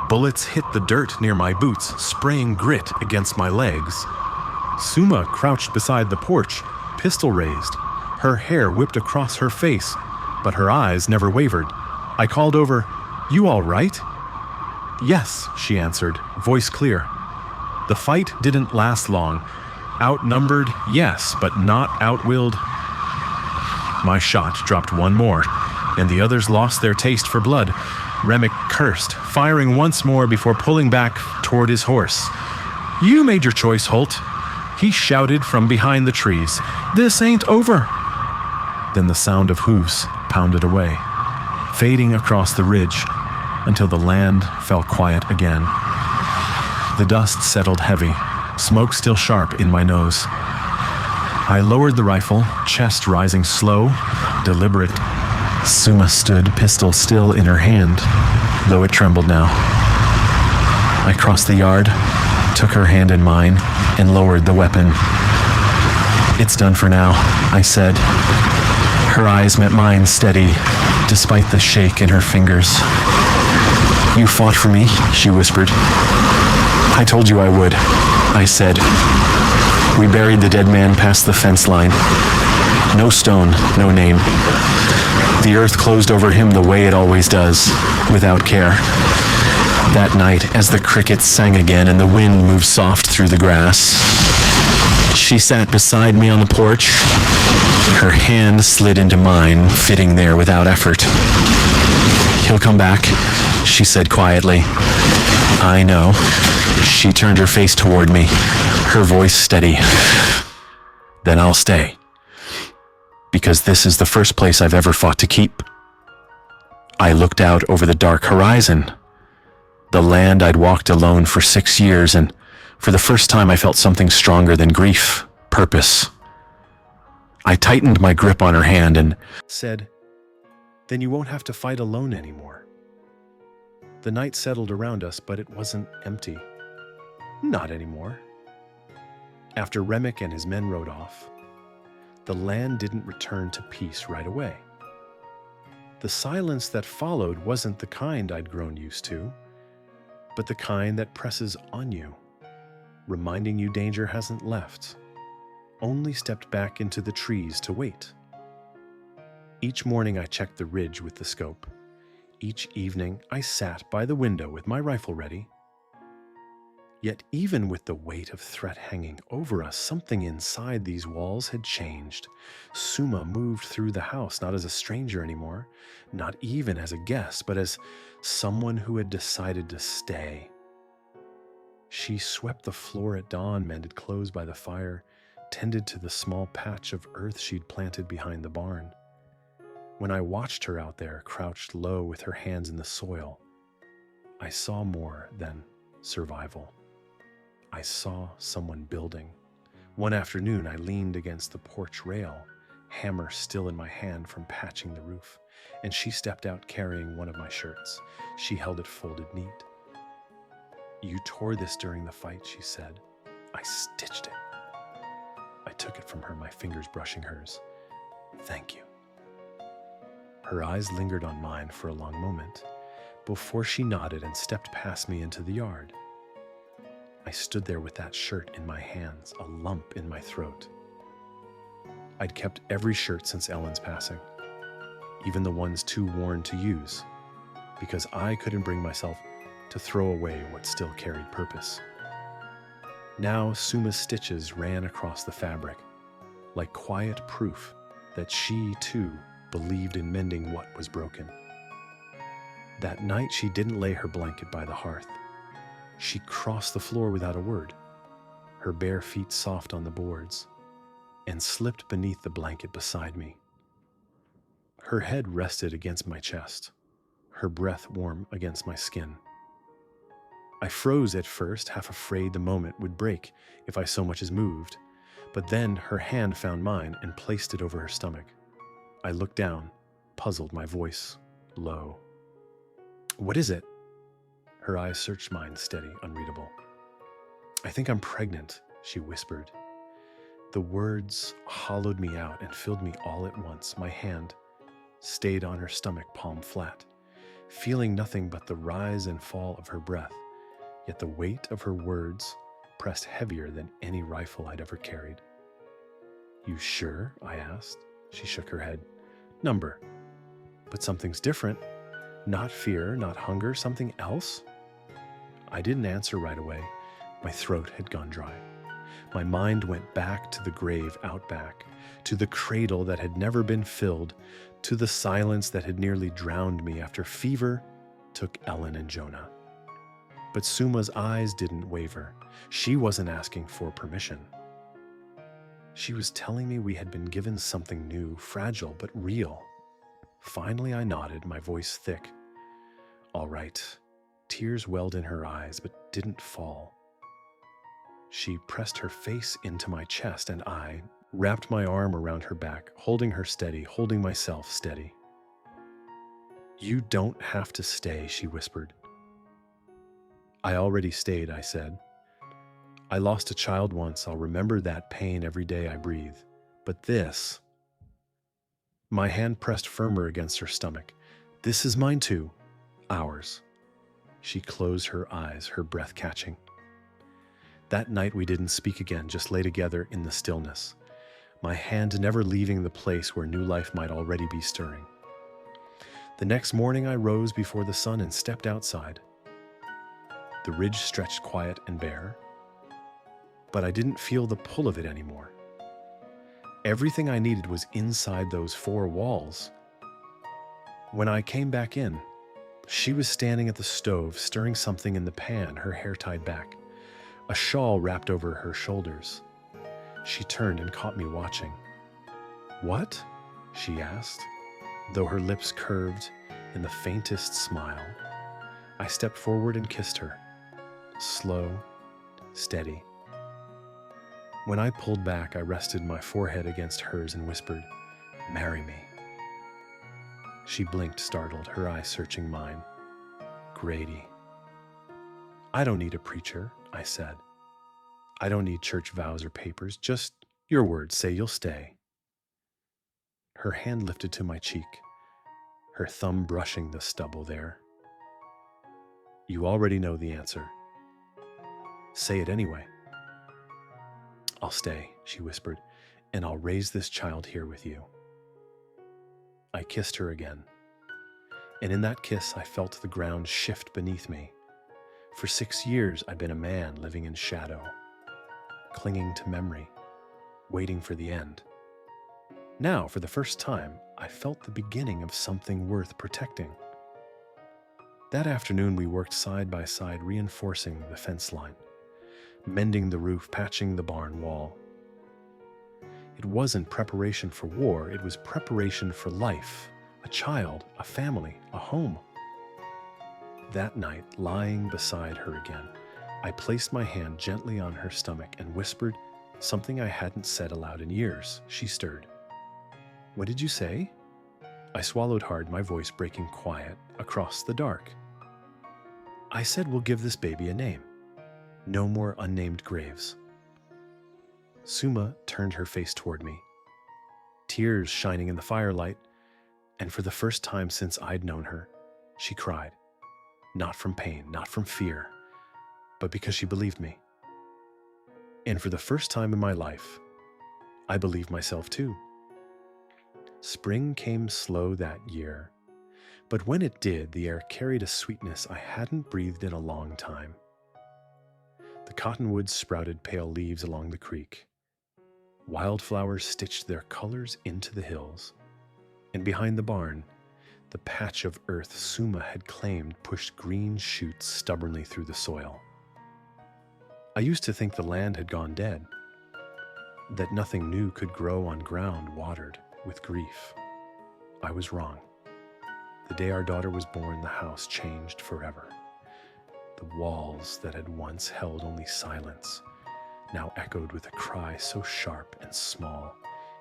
Bullets hit the dirt near my boots, spraying grit against my legs. Suma crouched beside the porch, pistol raised. Her hair whipped across her face, but her eyes never wavered. I called over, "You all right?" "Yes," she answered, voice clear. The fight didn't last long. Outnumbered, yes, but not outwilled. My shot dropped one more, and the others lost their taste for blood. Remick cursed, firing once more before pulling back toward his horse. "You made your choice, Holt," he shouted from behind the trees. "This ain't over." Then the sound of hoofs pounded away, fading across the ridge until the land fell quiet again. The dust settled heavy, smoke still sharp in my nose. I lowered the rifle, chest rising slow, deliberate. Suma stood, pistol still in her hand, though it trembled now. I crossed the yard, took her hand in mine, and lowered the weapon. "It's done for now," I said. Her eyes met mine steady, despite the shake in her fingers. "You fought for me," she whispered. "I told you I would," I said. We buried the dead man past the fence line. No stone, no name. The earth closed over him the way it always does, without care. That night, as the crickets sang again and the wind moved soft through the grass, she sat beside me on the porch. Her hand slid into mine, fitting there without effort. "He'll come back," she said quietly. "I know." She turned her face toward me, her voice steady. "Then I'll stay. Because this is the first place I've ever fought to keep." I looked out over the dark horizon, the land I'd walked alone for 6 years, and for the first time I felt something stronger than grief, purpose. I tightened my grip on her hand and said, "Then you won't have to fight alone anymore." The night settled around us, but it wasn't empty. Not anymore. After Remick and his men rode off, the land didn't return to peace right away. The silence that followed wasn't the kind I'd grown used to, but the kind that presses on you, reminding you danger hasn't left, only stepped back into the trees to wait. Each morning I checked the ridge with the scope. Each evening I sat by the window with my rifle ready. Yet even with the weight of threat hanging over us, something inside these walls had changed. Suma moved through the house, not as a stranger anymore, not even as a guest, but as someone who had decided to stay. She swept the floor at dawn, mended clothes by the fire, tended to the small patch of earth she'd planted behind the barn. When I watched her out there, crouched low with her hands in the soil, I saw more than survival. I saw someone building. One afternoon, I leaned against the porch rail, hammer still in my hand from patching the roof, and she stepped out carrying one of my shirts. She held it folded neat. "You tore this during the fight," she said. "I stitched it." I took it from her, my fingers brushing hers. "Thank you." Her eyes lingered on mine for a long moment before she nodded and stepped past me into the yard. I stood there with that shirt in my hands, a lump in my throat. I'd kept every shirt since Ellen's passing, even the ones too worn to use, because I couldn't bring myself to throw away what still carried purpose. Now Suma's stitches ran across the fabric, like quiet proof that she, too, believed in mending what was broken. That night she didn't lay her blanket by the hearth. She crossed the floor without a word, her bare feet soft on the boards, and slipped beneath the blanket beside me. Her head rested against my chest, her breath warm against my skin. I froze at first, half afraid the moment would break if I so much as moved, but then her hand found mine and placed it over her stomach. I looked down, puzzled, my voice low. "What is it?" Her eyes searched mine, steady, unreadable. "I think I'm pregnant," she whispered. The words hollowed me out and filled me all at once. My hand stayed on her stomach, palm flat, feeling nothing but the rise and fall of her breath, yet the weight of her words pressed heavier than any rifle I'd ever carried. "You sure?" I asked. She shook her head. "Number. But something's different. Not fear, not hunger, something else?" I didn't answer right away. My throat had gone dry. My mind went back to the grave out back, to the cradle that had never been filled, to the silence that had nearly drowned me after fever took Ellen and Jonah. But Suma's eyes didn't waver. She wasn't asking for permission. She was telling me we had been given something new, fragile but real. Finally I nodded, my voice thick. "All right." Tears welled in her eyes but didn't fall. She pressed her face into my chest and I wrapped my arm around her back, holding her steady, holding myself steady. "You don't have to stay," she whispered. "I already stayed," I said. "I lost a child once. I'll remember that pain every day I breathe. But this..." My hand pressed firmer against her stomach. "This is mine too. Ours." She closed her eyes, her breath catching. That night we didn't speak again, just lay together in the stillness, my hand never leaving the place where new life might already be stirring. The next morning I rose before the sun and stepped outside. The ridge stretched quiet and bare, but I didn't feel the pull of it anymore. Everything I needed was inside those four walls. When I came back in, she was standing at the stove, stirring something in the pan, her hair tied back, a shawl wrapped over her shoulders. She turned and caught me watching. "What?" she asked, though her lips curved in the faintest smile. I stepped forward and kissed her, slow, steady. When I pulled back, I rested my forehead against hers and whispered, "Marry me." She blinked, startled, her eyes searching mine. "Grady." "I don't need a preacher," I said. "I don't need church vows or papers. Just your word. Say you'll stay." Her hand lifted to my cheek, her thumb brushing the stubble there. "You already know the answer. Say it anyway." "I'll stay," she whispered, "and I'll raise this child here with you." I kissed her again, and in that kiss I felt the ground shift beneath me. For 6 years I'd been a man living in shadow, clinging to memory, waiting for the end. Now, for the first time, I felt the beginning of something worth protecting. That afternoon we worked side by side, reinforcing the fence line, mending the roof, patching the barn wall. It wasn't preparation for war, it was preparation for life, a child, a family, a home. That night, lying beside her again, I placed my hand gently on her stomach and whispered something I hadn't said aloud in years. She stirred. "What did you say?" I swallowed hard, my voice breaking quiet across the dark. "I said we'll give this baby a name. No more unnamed graves." Suma turned her face toward me, tears shining in the firelight. And for the first time since I'd known her, she cried. Not from pain, not from fear, but because she believed me. And for the first time in my life, I believed myself too. Spring came slow that year, but when it did, the air carried a sweetness I hadn't breathed in a long time. The cottonwoods sprouted pale leaves along the creek. Wildflowers stitched their colors into the hills, and behind the barn, the patch of earth Suma had claimed pushed green shoots stubbornly through the soil. I used to think the land had gone dead, that nothing new could grow on ground watered with grief. I was wrong. The day our daughter was born, the house changed forever. The walls that had once held only silence now echoed with a cry so sharp and small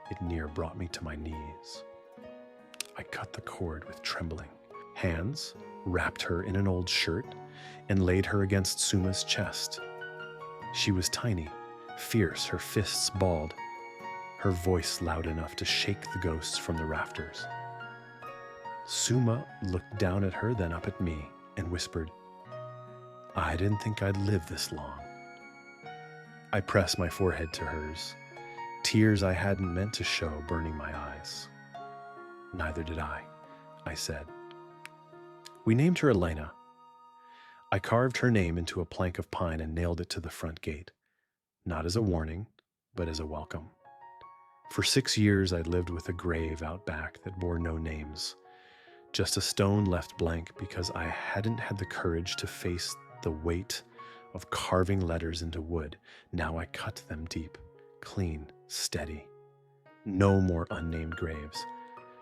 it near brought me to my knees. I cut the cord with trembling hands, wrapped her in an old shirt, and laid her against Suma's chest. She was tiny, fierce, her fists balled, her voice loud enough to shake the ghosts from the rafters. Suma looked down at her, then up at me, and whispered, "I didn't think I'd live this long." I pressed my forehead to hers, tears I hadn't meant to show burning my eyes. "Neither did I said. We named her Elena. I carved her name into a plank of pine and nailed it to the front gate, not as a warning, but as a welcome. For 6 years I'd lived with a grave out back that bore no names, just a stone left blank because I hadn't had the courage to face the weight of carving letters into wood. Now I cut them deep, clean, steady. No more unnamed graves.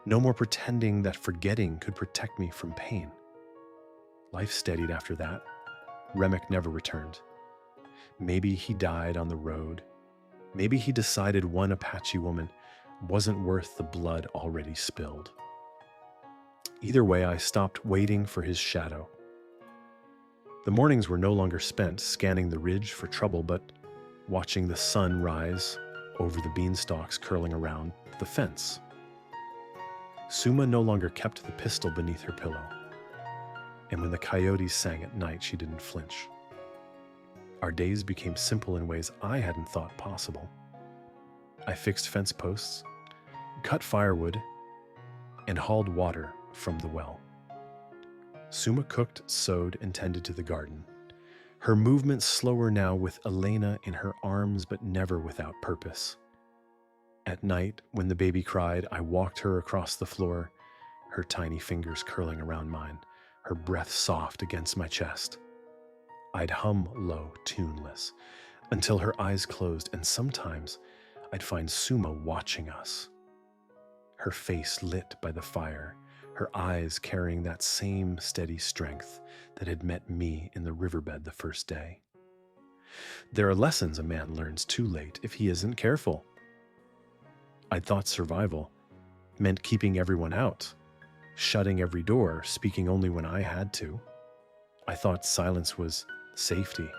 No more pretending that forgetting could protect me from pain. Life steadied after that. Remick never returned. Maybe he died on the road. Maybe he decided one Apache woman wasn't worth the blood already spilled. Either way, I stopped waiting for his shadow. The mornings were no longer spent scanning the ridge for trouble, but watching the sun rise over the beanstalks curling around the fence. Suma no longer kept the pistol beneath her pillow, and when the coyotes sang at night, she didn't flinch. Our days became simple in ways I hadn't thought possible. I fixed fence posts, cut firewood, and hauled water from the well. Suma cooked, sewed, and tended to the garden. Her movements slower now with Elena in her arms, but never without purpose. At night, when the baby cried, I walked her across the floor, her tiny fingers curling around mine, her breath soft against my chest. I'd hum low, tuneless, until her eyes closed, and sometimes I'd find Suma watching us. Her face lit by the fire, her eyes carrying that same steady strength that had met me in the riverbed the first day. There are lessons a man learns too late if he isn't careful. I thought survival meant keeping everyone out, shutting every door, speaking only when I had to. I thought silence was safety.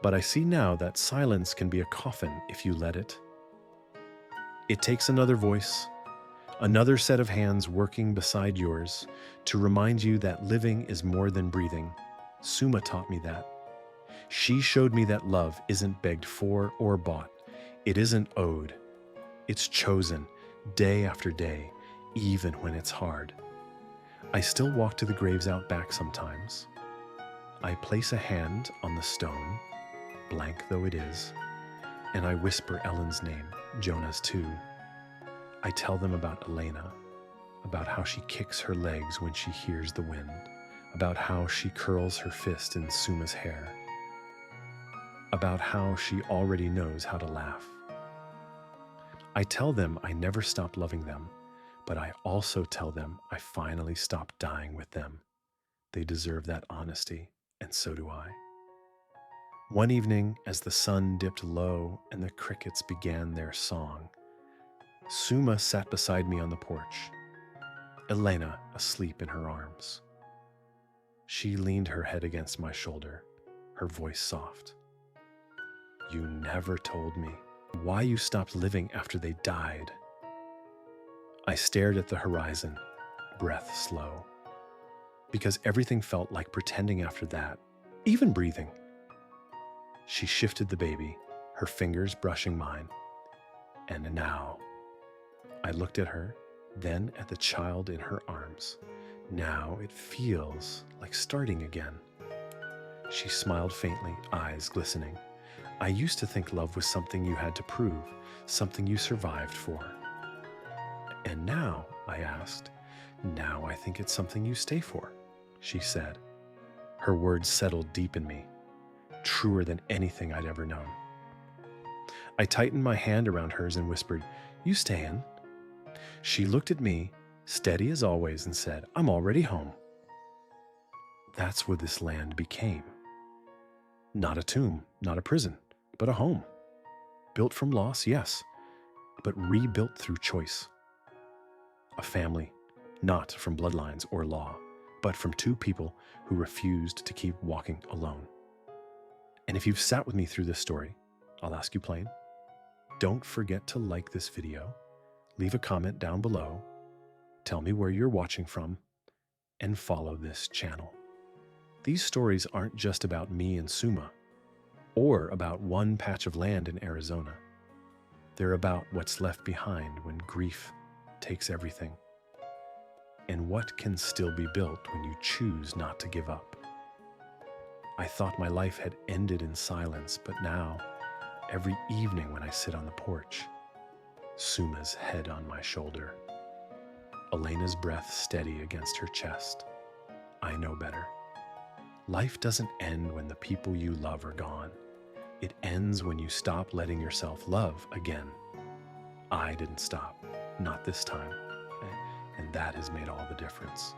But I see now that silence can be a coffin if you let it. It takes another voice, another set of hands working beside yours to remind you that living is more than breathing. Suma taught me that. She showed me that love isn't begged for or bought. It isn't owed. It's chosen day after day, even when it's hard. I still walk to the graves out back sometimes. I place a hand on the stone, blank though it is, and I whisper Ellen's name, Jonah's too. I tell them about Elena, about how she kicks her legs when she hears the wind, about how she curls her fist in Suma's hair, about how she already knows how to laugh. I tell them I never stopped loving them, but I also tell them I finally stopped dying with them. They deserve that honesty, and so do I. One evening, as the sun dipped low and the crickets began their song, Suma sat beside me on the porch, Elena asleep in her arms. She leaned her head against my shoulder, her voice soft. "You never told me why you stopped living after they died." I stared at the horizon, breath slow, because everything felt like pretending after that, even breathing. She shifted the baby, her fingers brushing mine. And now, I looked at her, then at the child in her arms. Now it feels like starting again. She smiled faintly, eyes glistening. I used to think love was something you had to prove, something you survived for. And now, I asked, now I think it's something you stay for, she said. Her words settled deep in me, truer than anything I'd ever known. I tightened my hand around hers and whispered, "You stayin'?" She looked at me, steady as always, and said, "I'm already home." That's what this land became. Not a tomb, not a prison, but a home. Built from loss, yes, but rebuilt through choice. A family, not from bloodlines or law, but from two people who refused to keep walking alone. And if you've sat with me through this story, I'll ask you plain, don't forget to like this video, leave a comment down below, tell me where you're watching from, and follow this channel. These stories aren't just about me and Suma, or about one patch of land in Arizona. They're about what's left behind when grief takes everything, and what can still be built when you choose not to give up. I thought my life had ended in silence, but now, every evening when I sit on the porch, Suma's head on my shoulder, Elena's breath steady against her chest, I know better. Life doesn't end when the people you love are gone. It ends when you stop letting yourself love again. I didn't stop, not this time, and that has made all the difference.